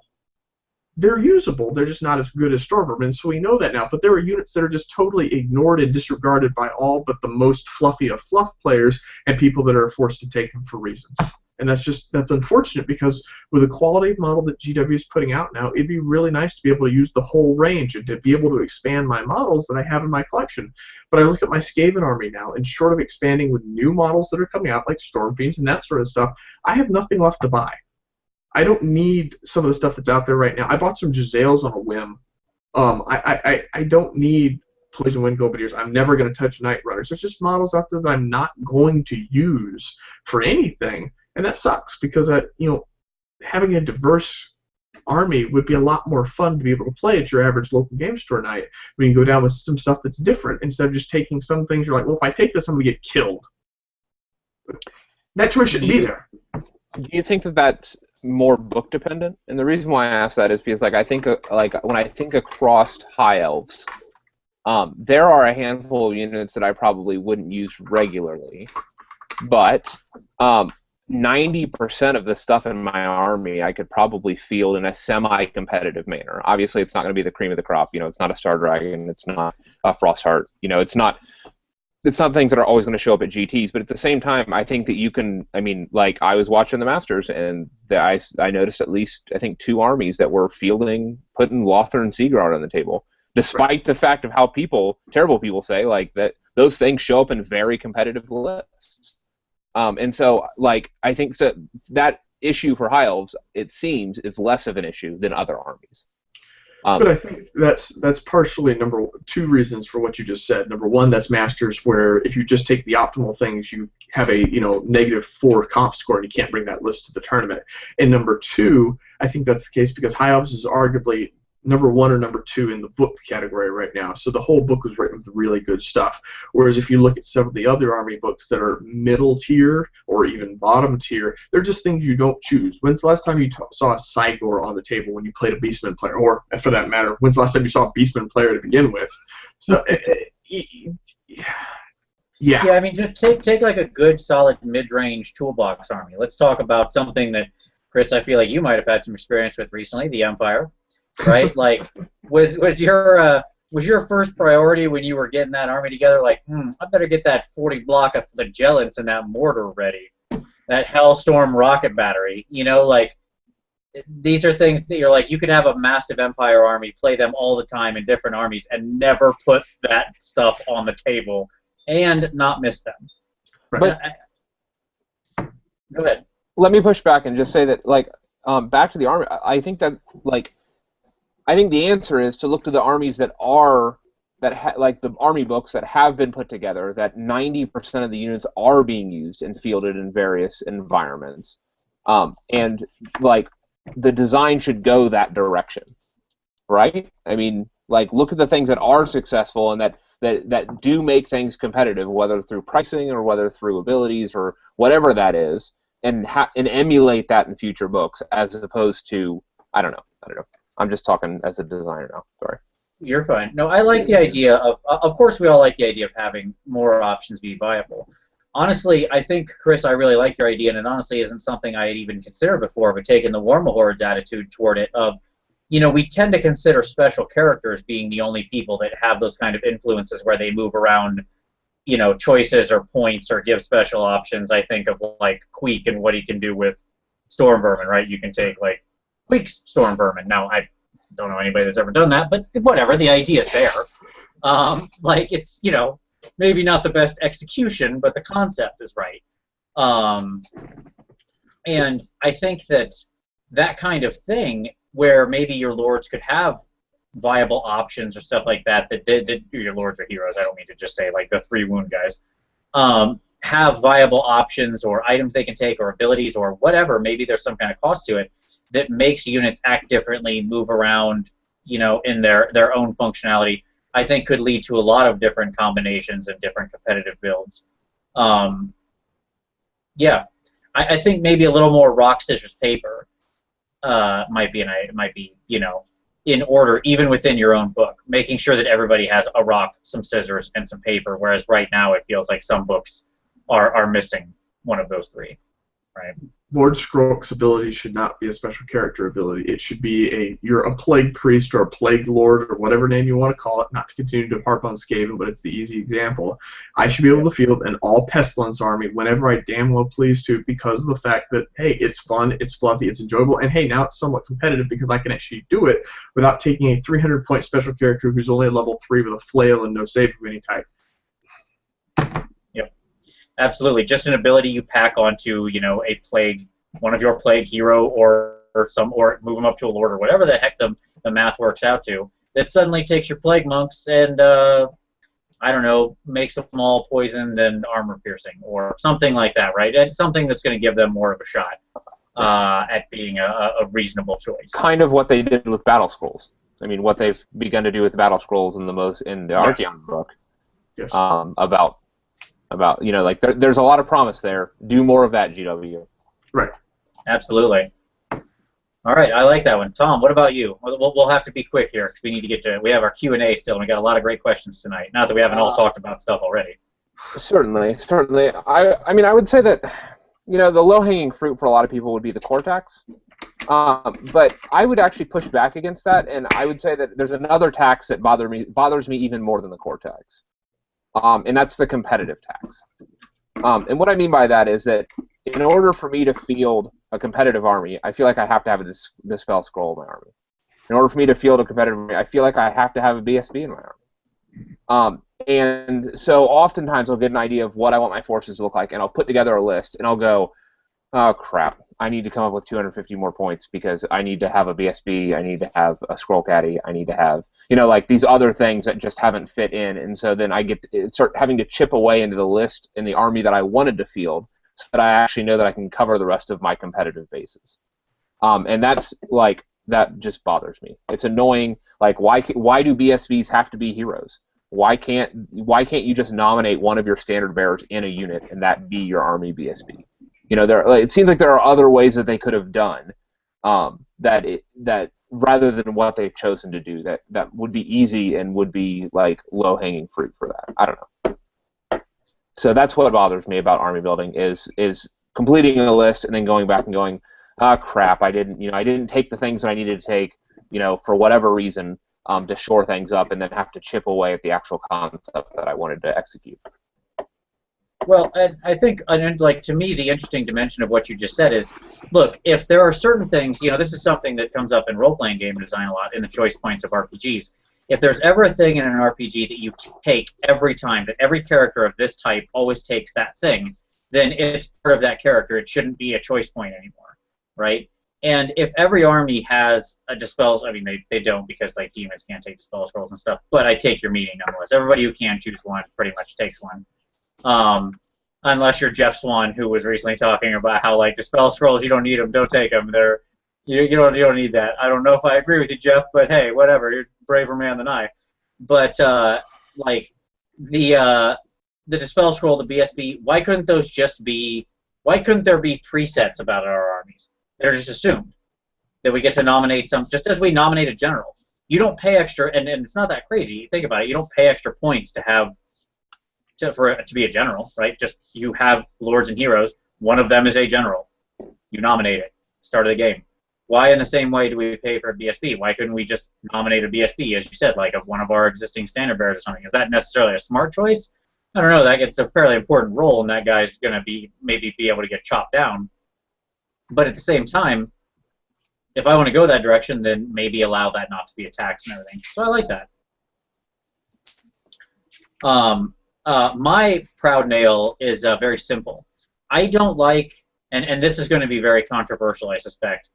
They're usable. They're just not as good as Storm Vermin, so we know that now. But there are units that are just totally ignored and disregarded by all but the most fluffy of fluff players and people that are forced to take them for reasons. And that's unfortunate, because with the quality of model that GW is putting out now, it'd be really nice to be able to use the whole range and to be able to expand my models that I have in my collection. But I look at my Skaven army now, and short of expanding with new models that are coming out, like Stormfiends and that sort of stuff, I have nothing left to buy. I don't need some of the stuff that's out there right now. I bought some Giselles on a whim. I don't need Poison Wind Go-Beaters. I'm never going to touch Night Runners. There's just models out there that I'm not going to use for anything, and that sucks, because having a diverse army would be a lot more fun to be able to play at your average local game store night. We can go down with some stuff that's different instead of just taking some things. You're like, well, if I take this, I'm going to get killed. That choice shouldn't be there. Do you think that that's more book dependent? And the reason why I ask that is because I think when I think across high elves, there are a handful of units that I probably wouldn't use regularly, but 90% of the stuff in my army I could probably field in a semi-competitive manner. Obviously, it's not going to be the cream of the crop. It's not a Star Dragon. It's not a Frostheart. It's not things that are always going to show up at GTs, but at the same time, I think that you can, I was watching the Masters, and I noticed at least, I think, 2 armies that were putting Lothar and Seaguard on the table, despite the fact of how terrible people say, that those things show up in very competitive lists. And so, I think that issue for High Elves, it seems, is less of an issue than other armies. But I think that's partially 2 reasons for what you just said. Number one, that's Masters, where if you just take the optimal things, you have a -4 comp score, and you can't bring that list to the tournament. And number 2, I think that's the case because High Elves is arguably number 1 or number 2 in the book category right now. So the whole book was written with really good stuff. Whereas if you look at some of the other army books that are middle tier or even bottom tier, they're just things you don't choose. When's the last time you saw a Cygor on the table when you played a Beastman player? Or, for that matter, when's the last time you saw a Beastman player to begin with? So, yeah. Yeah, just take like a good, solid mid-range toolbox army. Let's talk about something that, Chris, I feel like you might have had some experience with recently, the Empire. Right? Was your first priority when you were getting that army together, I better get that 40 block of flagellants and that mortar ready, that Hellstorm rocket battery. These are things that you're you could have a massive Empire army, play them all the time in different armies, and never put that stuff on the table and not miss them. Right. But, go ahead. Let me push back and just say that, back to the army, I think that, I think the answer is to look to the armies the army books that have been put together, that 90% of the units are being used and fielded in various environments. And, the design should go that direction, right? Look at the things that are successful and that that do make things competitive, whether through pricing or whether through abilities or whatever that is, and emulate that in future books, as opposed to I don't know. I'm just talking as a designer now. Sorry. You're fine. No, I like the idea of course, we all like the idea of having more options be viable. Honestly, I think, Chris, I really like your idea, and it honestly isn't something I had even considered before, but taking the Warma Horde's attitude toward it of, we tend to consider special characters being the only people that have those kind of influences where they move around, choices or points or give special options. I think of, like, Queek and what he can do with Storm Vermin, right? You can take, like, Queek's Storm Vermin. Now, I don't know anybody that's ever done that, but whatever, the idea's there. It's, maybe not the best execution, but the concept is right. And I think that kind of thing, where maybe your lords could have viable options or stuff like that, your lords or heroes, I don't mean to just say like the 3 wound guys, have viable options or items they can take or abilities or whatever, maybe there's some kind of cost to it, that makes units act differently, move around, in their own functionality, I think could lead to a lot of different combinations and different competitive builds. Yeah, I think maybe a little more rock, scissors, paper might be in order, even within your own book, making sure that everybody has a rock, some scissors, and some paper, whereas right now it feels like some books are missing one of those 3, right? Lord Skroak's ability should not be a special character ability. It should be you're a plague priest or a plague lord or whatever name you want to call it, not to continue to harp on Skaven, but it's the easy example. I should be able to field an all-pestilence army whenever I damn well please to, because of the fact that, hey, it's fun, it's fluffy, it's enjoyable, and hey, now it's somewhat competitive because I can actually do it without taking a 300-point special character who's only a level 3 with a flail and no save of any type. Absolutely, just an ability you pack onto, a plague, one of your plague hero, or move them up to a lord, or whatever the heck the math works out to. That suddenly takes your plague monks and I don't know, makes them all poisoned and armor piercing, or something like that, right? And something that's going to give them more of a shot at being a reasonable choice. Kind of what they did with Battle Scrolls. I mean, what they've begun to do with Battle Scrolls in the Archeon book. Yes. About there's a lot of promise there. Do more of that, GW. Right. Absolutely. All right, I like that one. Tom, what about you? We'll have to be quick here because we need to get to it. We have our Q&A still, and we got a lot of great questions tonight. Not that we haven't all talked about stuff already. Certainly. I mean, I would say that the low-hanging fruit for a lot of people would be the core tax. But I would actually push back against that, and I would say that there's another tax that bothers me even more than the core tax. And that's the competitive tax. And what I mean by that is that in order for me to field a competitive army, I feel like I have to have a Dispel Scroll in my army. In order for me to field a competitive army, I feel like I have to have a BSB in my army. And so oftentimes I'll get an idea of what I want my forces to look like, and I'll put together a list, and I'll go, oh, crap, I need to come up with 250 more points because I need to have a BSB, I need to have a Scroll Caddy, I need to have, these other things that just haven't fit in. And so then I start having to chip away into the list in the army that I wanted to field so that I actually know that I can cover the rest of my competitive bases. And that just bothers me. It's annoying. Like, why do BSBs have to be heroes? Why can't you just nominate one of your standard bearers in a unit and that be your army BSB? It seems like there are other ways that they could have done that rather than what they've chosen to do that would be easy and would be like low-hanging fruit for that. I don't know. So that's what bothers me about army building is completing a list and then going back and going, ah, crap, I didn't take the things that I needed to take, for whatever reason, to shore things up, and then have to chip away at the actual concept that I wanted to execute. Well, I think, to me, the interesting dimension of what you just said is, look, if there are certain things, this is something that comes up in role-playing game design a lot, in the choice points of RPGs. If there's ever a thing in an RPG that you take every time, that every character of this type always takes that thing, then it's part of that character. It shouldn't be a choice point anymore, right? And if every army has a Dispel, I mean, they don't because, demons can't take Dispel Scrolls and stuff, but I take your meaning nonetheless. Everybody who can choose one pretty much takes one. Unless you're Jeff Swan, who was recently talking about how, Dispel Scrolls, you don't need them, don't take them. You don't need that. I don't know if I agree with you, Jeff, but hey, whatever. You're a braver man than I. But, the Dispel Scroll, the BSB, why couldn't those just be? Why couldn't there be presets about our armies? They're just assumed that we get to nominate some, just as we nominate a general. You don't pay extra, and it's not that crazy. Think about it. You don't pay extra points to have to be a general, right? Just you have lords and heroes. One of them is a general. You nominate it. Start of the game. Why, in the same way, do we pay for a BSB? Why couldn't we just nominate a BSB, as you said, like of one of our existing standard bearers or something? Is that necessarily a smart choice? I don't know. That gets a fairly important role, and that guy's going to be maybe be able to get chopped down. But at the same time, if I want to go that direction, then maybe allow that not to be a tax and everything. So I like that. My proud nail is very simple. I don't like, and this is going to be very controversial, I suspect,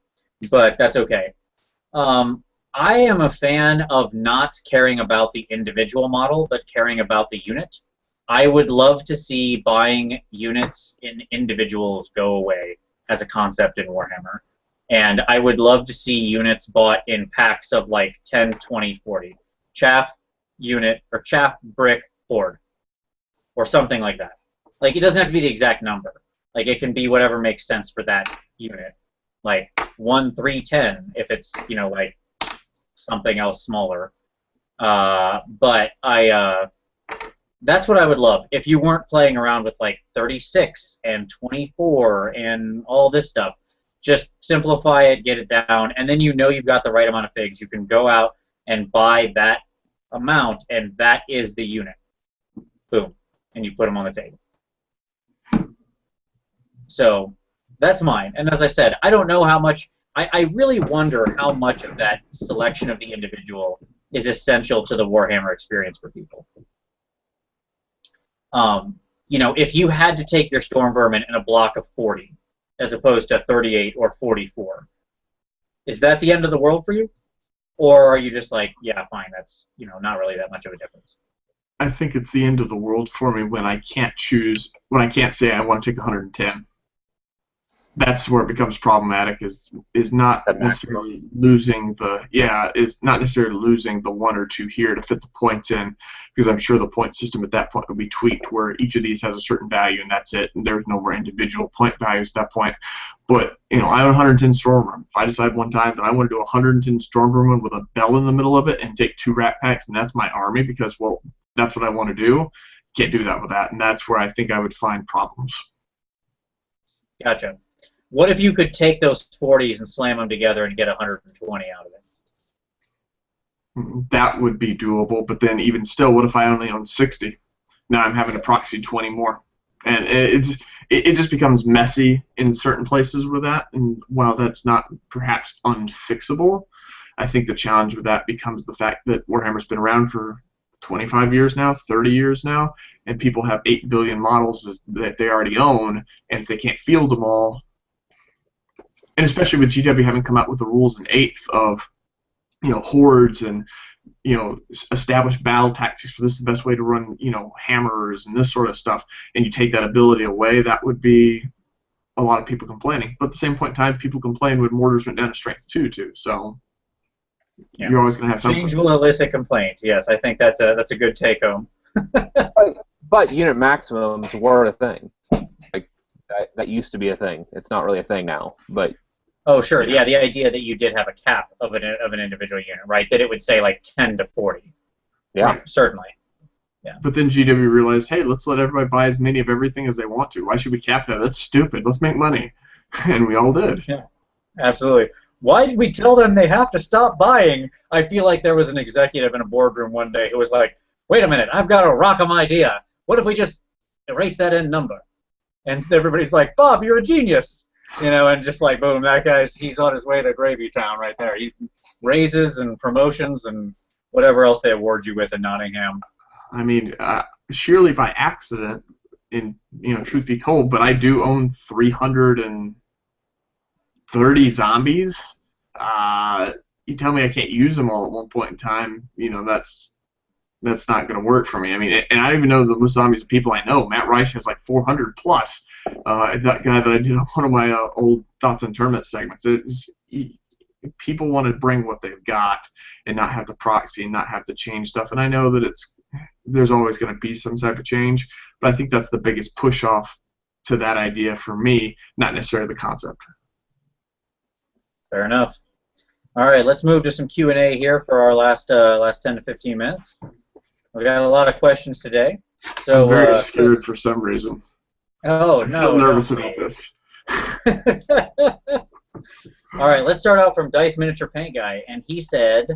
but that's okay. I am a fan of not caring about the individual model, but caring about the unit. I would love to see buying units in individuals go away as a concept in Warhammer. And I would love to see units bought in packs of like 10, 20, 40. Chaff, unit, or chaff, brick, horde. Or something like that. Like, it doesn't have to be the exact number. Like, it can be whatever makes sense for that unit. Like, 1, 3, 10, if it's, you know, like, something else smaller. But that's what I would love. If you weren't playing around with, like, 36 and 24 and all this stuff, just simplify it, get it down, and then you know you've got the right amount of figs. You can go out and buy that amount, and that is the unit. Boom. And you put them on the table. So that's mine. And as I said, I don't know how much, I really wonder how much of that selection of the individual is essential to the Warhammer experience for people. You know, if you had to take your Storm Vermin in a block of 40, as opposed to 38 or 44, is that the end of the world for you? Or are you just like, yeah, fine, that's, you know, not really that much of a difference? I think it's the end of the world for me when I can't choose, when I can't say I want to take 110. That's where it becomes problematic. Is not necessarily losing the is not necessarily losing the 1 or 2 here to fit the points in, because I'm sure the point system at that point would be tweaked where each of these has a certain value and that's it, and there's no more individual point values at that point. But you know, I have 110 Stormvermin. If I decide one time that I want to do 110 Stormvermin with a bell in the middle of it and take 2 rat packs, and that's my army because, well, that's what I want to do. Can't do that with that, and that's where I think I would find problems. Gotcha. What if you could take those 40s and slam them together and get 120 out of it? That would be doable, but then even still, what if I only own 60? Now I'm having to proxy 20 more. And it just becomes messy in certain places with that, and while that's not perhaps unfixable, I think the challenge with that becomes the fact that Warhammer's been around for 25 years now, 30 years now, and people have 8 billion models that they already own, and if they can't field them all, and especially with GW having come out with the rules in 8th of, you know, hordes and, you know, established battle tactics for this is the best way to run, you know, hammers and this sort of stuff, and you take that ability away, that would be a lot of people complaining. But at the same point in time, people complained when mortars went down to strength 2 too, so yeah. You're always going to have something. Change will elicit complaint. Yes, I think that's a good take home. but unit maximums were a thing. Like that used to be a thing. It's not really a thing now, but. Oh, sure. Yeah, the idea that you did have a cap of an individual unit, right? That it would say like 10 to 40. Yeah. Right, certainly. Yeah. But then GW realized, hey, let's let everybody buy as many of everything as they want to. Why should we cap that? That's stupid. Let's make money. And we all did. Yeah, absolutely. Why did we tell them they have to stop buying? I feel like there was an executive in a boardroom one day who was like, wait a minute, I've got a Rockham idea. What if we just erase that end number? And everybody's like, Bob, you're a genius. You know, and just like, boom, that he's on his way to Gravy Town right there. He's raises and promotions and whatever else they award you with in Nottingham. I mean, surely by accident, in, you know, truth be told, but I do own 330 zombies. You tell me I can't use them all at one point in time, you know, that's not going to work for me. I mean, and I don't even know the most zombies of people I know. Matt Reich has like 400 plus. That guy that I did on one of my old Thoughts on Tournament segments. People want to bring what they've got and not have to proxy and not have to change stuff. And I know that there's always going to be some type of change. But I think that's the biggest push off to that idea for me, not necessarily the concept. Fair enough. All right, let's move to some Q&A here for our last 10 to 15 minutes. We got a lot of questions today. So I'm very scared for some reason. Oh, I no. feel nervous about this. All right, let's start out from Dice Miniature Paint Guy, and he said,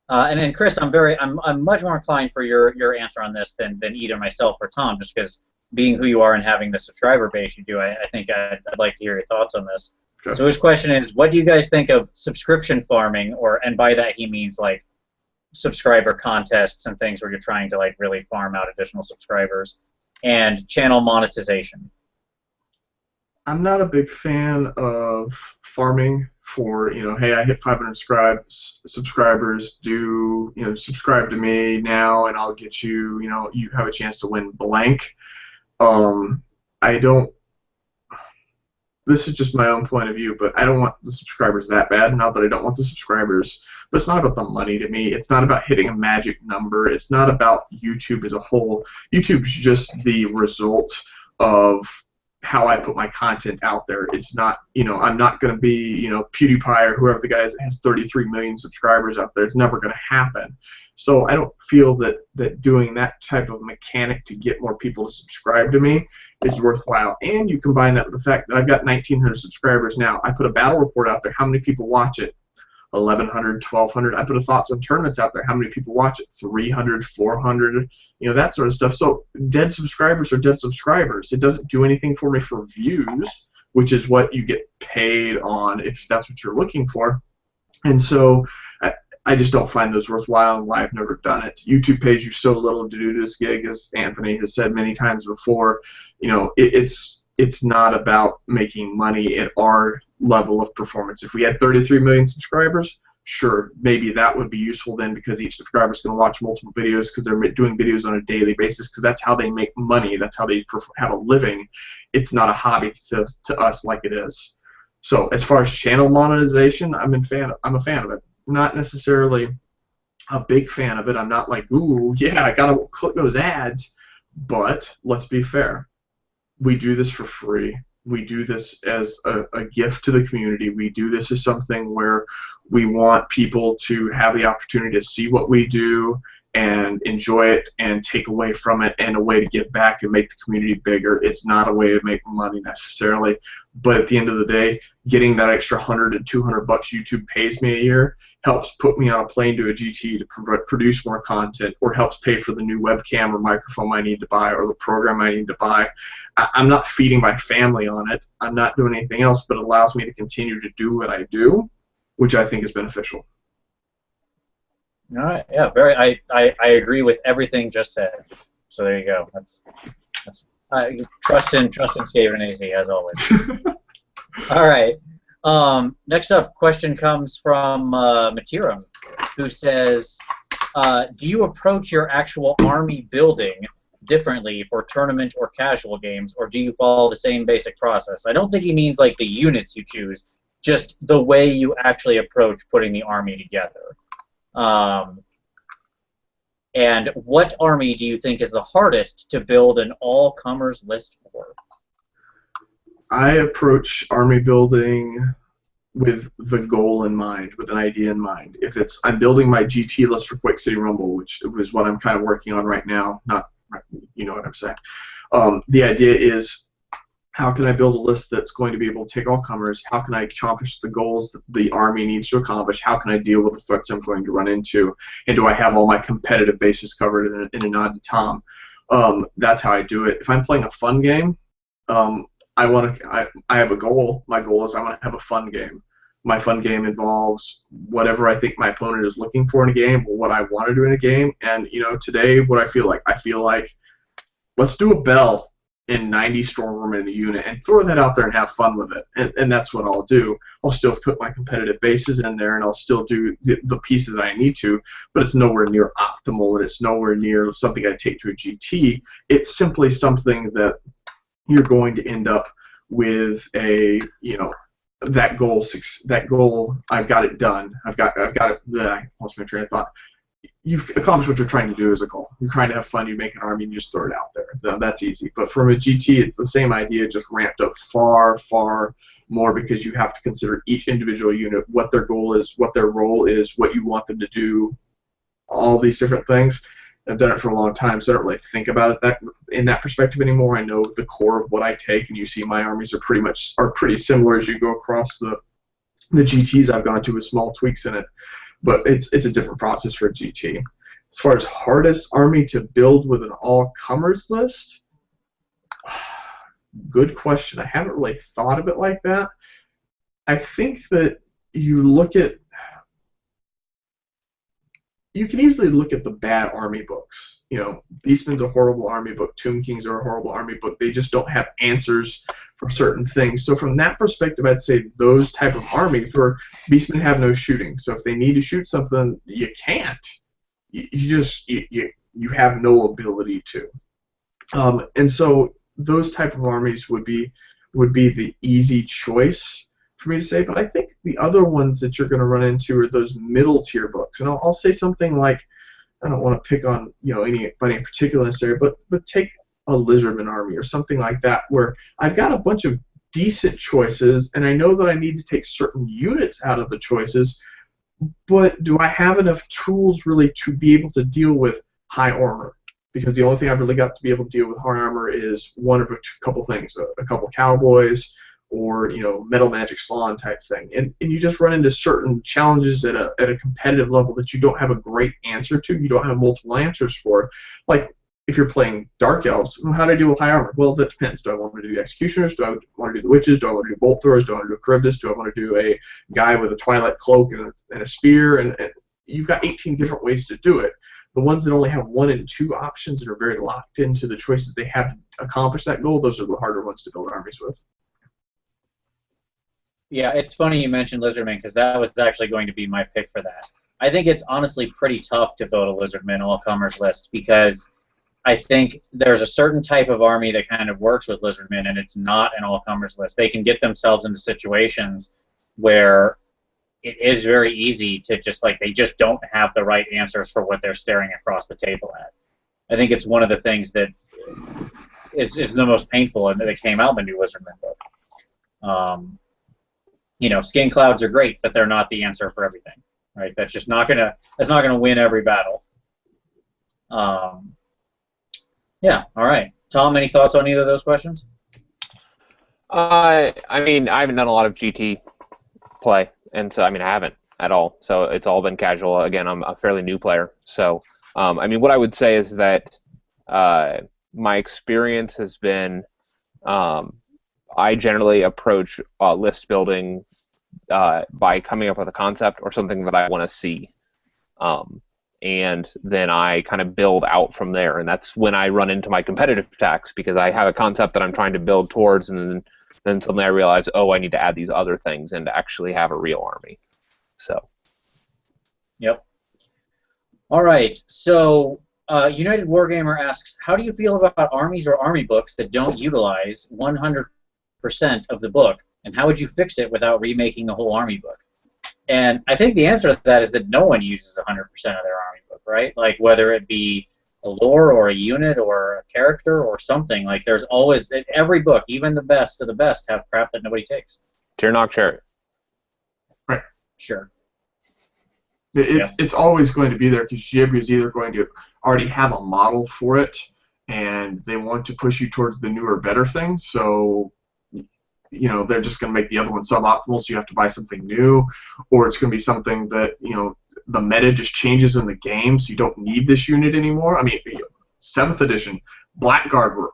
and then Chris, I'm much more inclined for your answer on this than either myself or Tom, just because being who you are and having the subscriber base you do, I think I'd like to hear your thoughts on this. Okay. So his question is, what do you guys think of subscription farming, and by that he means like subscriber contests and things where you're trying to like really farm out additional subscribers, and channel monetization? I'm not a big fan of farming for, hey, I hit 500 subscribers, subscribe to me now and I'll get you, you have a chance to win blank. This is just my own point of view, but I don't want the subscribers that bad. Not that I don't want the subscribers, but it's not about the money to me. It's not about hitting a magic number. It's not about YouTube as a whole. YouTube's just the result of how I put my content out there. It's not, I'm not going to be, PewDiePie or whoever the guy is that has 33 million subscribers out there. It's never going to happen. So I don't feel that doing that type of mechanic to get more people to subscribe to me is worthwhile. And you combine that with the fact that I've got 1,900 subscribers now. I put a battle report out there. How many people watch it? 1,100, 1,200. I put a thoughts on tournaments out there. How many people watch it? 300, 400, that sort of stuff. So dead subscribers are dead subscribers. It doesn't do anything for me for views, which is what you get paid on if that's what you're looking for. And so I just don't find those worthwhile, and why I've never done it. YouTube pays you so little to do this gig, as Anthony has said many times before. It's not about making money at our level of performance. If we had 33 million subscribers, sure, maybe that would be useful then, because each subscriber is going to watch multiple videos because they're doing videos on a daily basis, because that's how they make money. That's how they have a living. It's not a hobby to us like it is. So as far as channel monetization, I'm a fan of it. Not necessarily a big fan of it. I'm not like, ooh, yeah, I got to click those ads. But let's be fair. We do this for free. We do this as a gift to the community. We do this as something where we want people to have the opportunity to see what we do and enjoy it and take away from it, and a way to give back and make the community bigger. It's not a way to make money necessarily, but at the end of the day, getting that extra $100 and $200 YouTube pays me a year helps put me on a plane to a GT to produce more content, or helps pay for the new webcam or microphone I need to buy, or the program I need to buy. I'm not feeding my family on it. I'm not doing anything else, but it allows me to continue to do what I do, which I think is beneficial. All right. Yeah. I agree with everything just said. So there you go. That's trust in SkavenInAZ as always. All right. Next up, question comes from Matiram, who says, do you approach your actual army building differently for tournament or casual games, or do you follow the same basic process? I don't think he means like the units you choose, just the way you actually approach putting the army together. And what army do you think is the hardest to build an all-comers list for? I approach army building with the goal in mind, with an idea in mind. If I'm building my GT list for Quake City Rumble, which is what I'm kind of working on right now, you know what I'm saying. The idea is, how can I build a list that's going to be able to take all comers? How can I accomplish the goals that the army needs to accomplish? How can I deal with the threats I'm going to run into? And do I have all my competitive bases covered in a nod to Tom? That's how I do it. If I'm playing a fun game, I have a goal. My goal is I want to have a fun game. My fun game involves whatever I think my opponent is looking for in a game, or what I want to do in a game. And today, what I feel like, let's do a bell in 90 Stormworm in the unit and throw that out there and have fun with it. And that's what I'll do. I'll still put my competitive bases in there, and I'll still do the pieces I need to, but it's nowhere near optimal, and it's nowhere near something I take to a GT. It's simply something that you're going to end up with that goal. I've got it done. I've got it. I lost my train of thought. you've accomplished what you're trying to do as a goal. You're trying to have fun. You make an army and you just throw it out there. That's easy. But from a GT, it's the same idea, just ramped up far, far more because you have to consider each individual unit, what their goal is, what their role is, what you want them to do, all these different things. I've done it for a long time, so I don't really think about it in that perspective anymore. I know the core of what I take, and you see my armies are pretty similar as you go across the GTs I've gone to with small tweaks in it. But it's a different process for a GT. As far as hardest army to build with an all-comers list, good question. I haven't really thought of it like that. I think that you can easily look at the bad army books. Beastman's a horrible army book. Tomb Kings are a horrible army book. They just don't have answers for certain things. So from that perspective, I'd say those type of armies where Beastmen have no shooting. So if they need to shoot something, you can't. You have no ability to. And so those type of armies would be the easy choice for me to say, but I think the other ones that you're going to run into are those middle tier books. And I'll say something like, I don't want to pick on anybody in particular necessarily, but take a Lizardman army or something like that, where I've got a bunch of decent choices, and I know that I need to take certain units out of the choices, but do I have enough tools really to be able to deal with high armor? Because the only thing I've really got to be able to deal with high armor is one of a couple things, a couple cowboys, or Metal Magic Slan type thing, and you just run into certain challenges at a competitive level that you don't have a great answer to. You don't have multiple answers for. Like if you're playing Dark Elves, how do I deal with high armor? Well, that depends. Do I want to do the Executioners? Do I want to do the Witches? Do I want to do Bolt Throwers? Do I want to do a Charybdis? Do I want to do a guy with a Twilight Cloak and a spear? And you've got 18 different ways to do it. The ones that only have 1 and 2 options and are very locked into the choices they have to accomplish that goal, those are the harder ones to build armies with. Yeah, it's funny you mentioned Lizardman because that was actually going to be my pick for that. I think it's honestly pretty tough to build a Lizardman all-comers list because I think there's a certain type of army that kind of works with Lizardmen, and it's not an all-comers list. They can get themselves into situations where it is very easy to they just don't have the right answers for what they're staring across the table at. I think it's one of the things that is the most painful and that came out in the new Lizardman book. Skin clouds are great, but they're not the answer for everything, right? That's not gonna win every battle. Yeah. All right. Tom, any thoughts on either of those questions? I mean, I haven't done a lot of GT play, and so I haven't at all. So it's all been casual. Again, I'm a fairly new player. So what I would say is that my experience has been. I generally approach list building by coming up with a concept or something that I want to see. And then I kind of build out from there. And that's when I run into my competitive attacks because I have a concept that I'm trying to build towards, and then suddenly I realize, oh, I need to add these other things and actually have a real army. So. Yep. All right. So United Wargamer asks, how do you feel about armies or army books that don't utilize 100% of the book, and how would you fix it without remaking the whole army book? And I think the answer to that is that no one uses 100% of their army book, right? Like whether it be a lore or a unit or a character or something, like there's always, every book, even the best of the best, have crap that nobody takes. Tyrnok Chariot. Right. Sure. It's always going to be there because Jib is either going to already have a model for it and they want to push you towards the newer, better thing, so they're just going to make the other one suboptimal, so you have to buy something new, or it's going to be something that, the meta just changes in the game, so you don't need this unit anymore. 7th edition, Blackguard were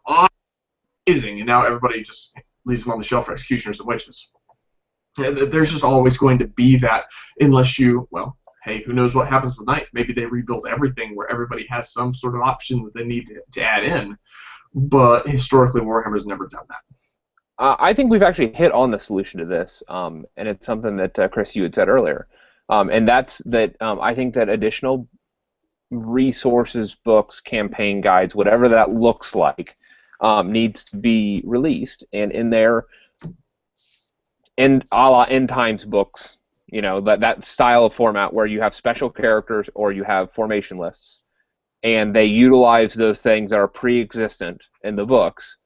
amazing, and now everybody just leaves them on the shelf for Executioners and Witches. There's just always going to be that, unless hey, who knows what happens with Ninth? Maybe they rebuild everything where everybody has some sort of option that they need to add in, but historically Warhammer's never done that. I think we've actually hit on the solution to this, and it's something that Chris, you had said earlier, and that's that I think that additional resources, books, campaign guides, whatever that looks like, needs to be released, and in there, a la End Times books, You know, that style of format where you have special characters or you have formation lists, and they utilize those things that are pre-existent in the books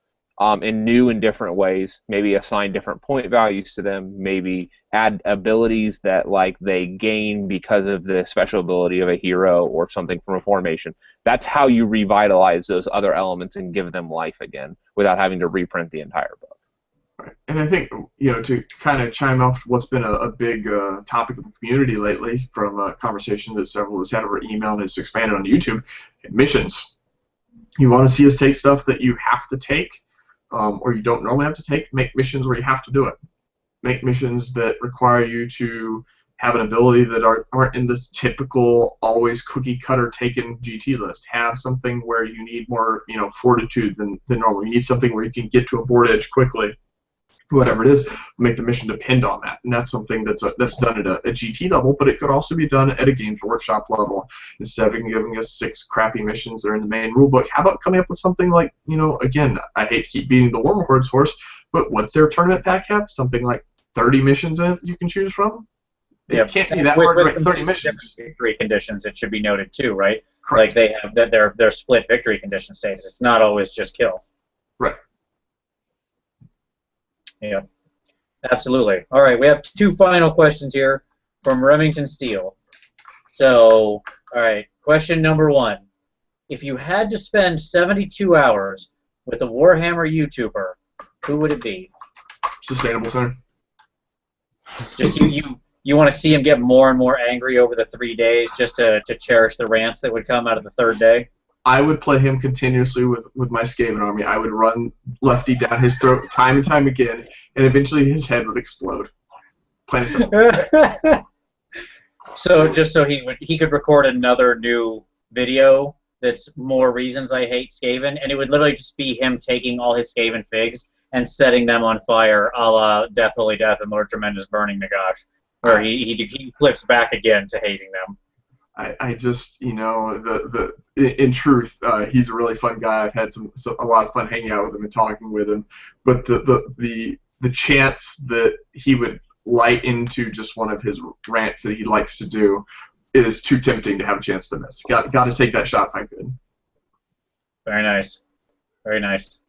in new and different ways. Maybe assign different point values to them. Maybe add abilities that like they gain because of the special ability of a hero or something from a formation. That's how you revitalize those other elements and give them life again without having to reprint the entire book. Right. And I think, to kind of chime off what's been a big topic of the community lately from a conversation that several of us had over email and has expanded on YouTube, missions. You want to see us take stuff that you have to take or you don't normally have to take, make missions where you have to do it. Make missions that require you to have an ability that aren't in the typical, always cookie-cutter taken GT list. Have something where you need more, fortitude than normal. You need something where you can get to a board edge quickly. Whatever it is, make the mission depend on that, and that's something that's done at a GT level, but it could also be done at a Games Workshop level. Instead of giving us 6 crappy missions that are in the main rulebook, how about coming up with something like, again, I hate to keep beating the Warlord's horse, but what's their tournament pack have? Something like 30 missions in it that you can choose from? It can't be that hard to make 30 missions. Victory conditions, it should be noted too, right? Correct. Like they have their split victory condition status. It's not always just kill. Right. Yeah, absolutely. All right, we have 2 final questions here from Remington Steele. So, all right, question number 1. If you had to spend 72 hours with a Warhammer YouTuber, who would it be? Sustainable Center. Just you want to see him get more and more angry over the 3 days just to cherish the rants that would come out of the 3rd day? I would play him continuously with my Skaven army. I would run Lefty down his throat time and time again, and eventually his head would explode. Plain and simple. So just so he could record another new video that's more reasons I hate Skaven, and it would literally just be him taking all his Skaven figs and setting them on fire, a la Death, Holy Death, and Lord Tremendous Burning Nagash, where he flips back again to hating them. I just, in truth, he's a really fun guy. I've had a lot of fun hanging out with him and talking with him. But the chance that he would light into just one of his rants that he likes to do is too tempting to have a chance to miss. Got to take that shot if I could. Very nice. Very nice.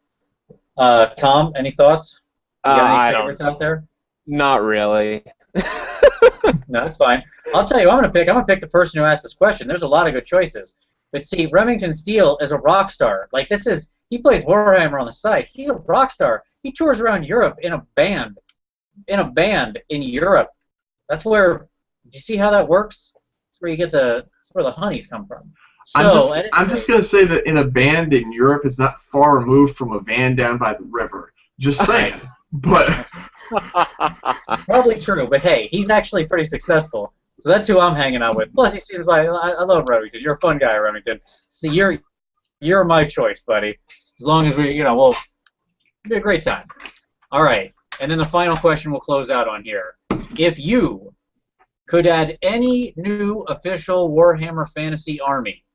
Tom, any thoughts? You got any favorites out there? Not really. No, that's fine. I'll tell you, I'm gonna pick the person who asked this question. There's a lot of good choices, but see, Remington Steele is a rock star. Like he plays Warhammer on the side. He's a rock star. He tours around Europe in a band in Europe. That's where. Do you see how that works? That's where that's where the honeys come from. So, I'm just gonna say that in a band in Europe is not far removed from a van down by the river. Just saying. But probably true, but hey, he's actually pretty successful. So that's who I'm hanging out with. Plus, he seems like I love Remington. You're a fun guy, Remington. See, you're my choice, buddy. As long as we'll be a great time. All right, and then the final question we'll close out on here. If you could add any new official Warhammer Fantasy army,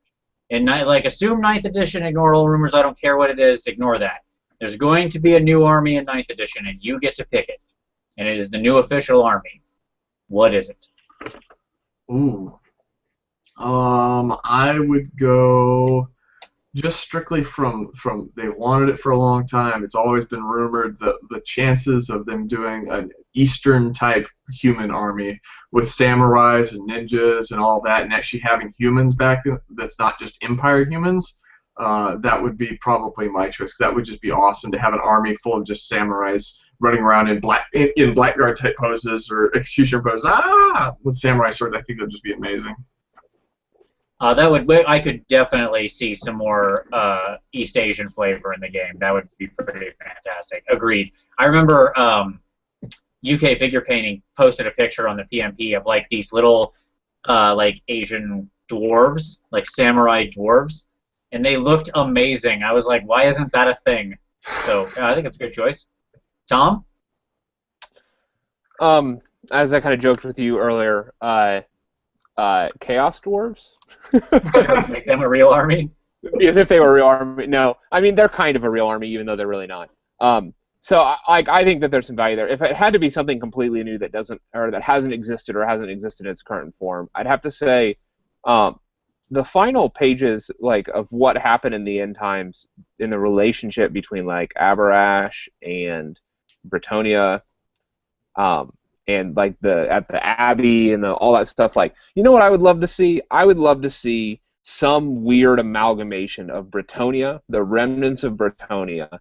and assume 9th edition, ignore all rumors. I don't care what it is. Ignore that. There's going to be a new army in 9th edition, and you get to pick it. And it is the new official army. What is it? Ooh. I would go just strictly from they wanted it for a long time. It's always been rumored that the chances of them doing an Eastern-type human army with samurais and ninjas and all that, and actually having humans back that's not just Empire humans, that would be probably my choice. That would just be awesome to have an army full of just samurais running around in blackguard type poses or executioner poses. With samurai swords, I think that would just be amazing. I could definitely see some more East Asian flavor in the game. That would be pretty fantastic. Agreed. I remember UK Figure Painting posted a picture on the PMP of these little Asian dwarves, like samurai dwarves. And they looked amazing. I was like, why isn't that a thing? So I think it's a good choice. Tom? As I kind of joked with you earlier, Chaos Dwarves? Make them a real army? If they were a real army. No. I mean, they're kind of a real army, even though they're really not. So I think that there's some value there. If it had to be something completely new that doesn't or that hasn't existed or hasn't existed in its current form, I'd have to say the final pages like of what happened in the end times in the relationship between like Aberash and Britonia, and like at the Abbey and all that stuff. Like, you know what I would love to see? I would love to see some weird amalgamation of Britonia, the remnants of Britonia,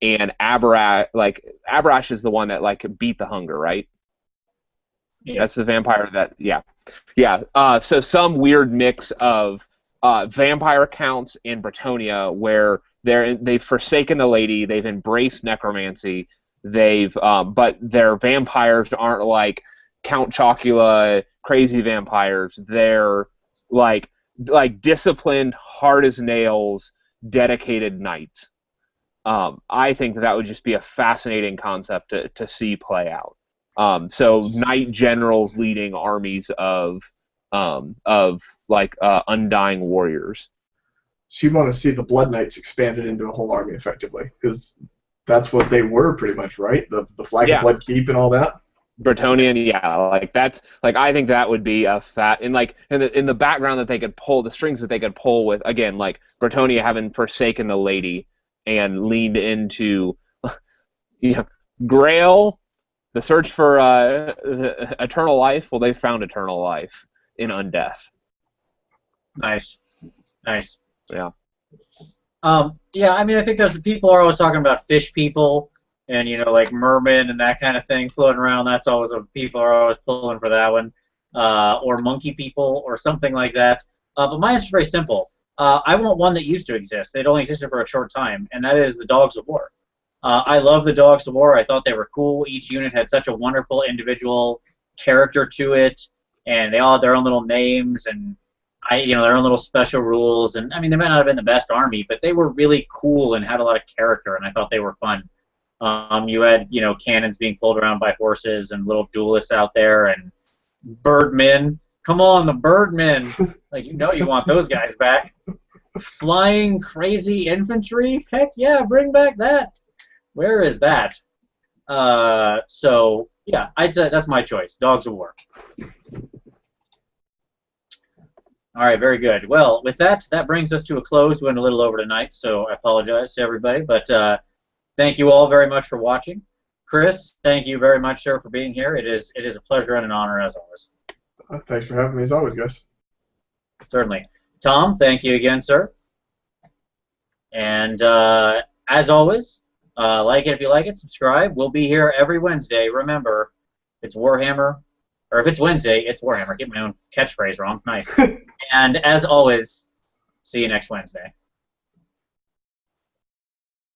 and Aberash. Like Aberash is the one that like beat the hunger, right? Yeah. That's the vampire that, yeah. So some weird mix of vampire counts in Britonia where they've forsaken the lady, they've embraced necromancy, but their vampires aren't like Count Chocula crazy vampires. They're like disciplined, hard as nails, dedicated knights. I think that would just be a fascinating concept to see play out. So knight generals leading armies of undying warriors. So you want to see the Blood Knights expanded into a whole army effectively, because that's what they were pretty much, right? The Flag of Blood Keep and all that. Bretonian, yeah, like that's like I think that would be a fat in the background that they could pull the strings that they could pull with again like Bretonia having forsaken the lady and leaned into Grail, the search for eternal life. Well, they found eternal life in undeath. Nice. Yeah. Yeah, I mean, I think people are always talking about fish people and, like mermen and that kind of thing floating around. That's always what people are always pulling for that one. Or monkey people or something like that. But my answer is very simple. I want one that used to exist. It only existed for a short time, and that is the Dogs of War. I love the Dogs of War. I thought they were cool. Each unit had such a wonderful individual character to it, and they all had their own little names and their own little special rules. And I mean, they might not have been the best army, but they were really cool and had a lot of character, and I thought they were fun. You had cannons being pulled around by horses and little duelists out there and birdmen. Come on, the birdmen! Like you want those guys back. Flying crazy infantry? Heck yeah, bring back that. Where is that? So yeah, I'd say that's my choice. Dogs of War. All right, very good. Well, with that brings us to a close. We went a little over tonight, so I apologize to everybody. But thank you all very much for watching. Chris, thank you very much, sir, for being here. It is a pleasure and an honor, as always. Thanks for having me, as always, guys. Certainly. Tom, thank you again, sir. And as always, like it if you like it, subscribe. We'll be here every Wednesday. Remember, it's Warhammer. Or if it's Wednesday, it's Warhammer. Get my own catchphrase wrong. Nice. And as always, see you next Wednesday.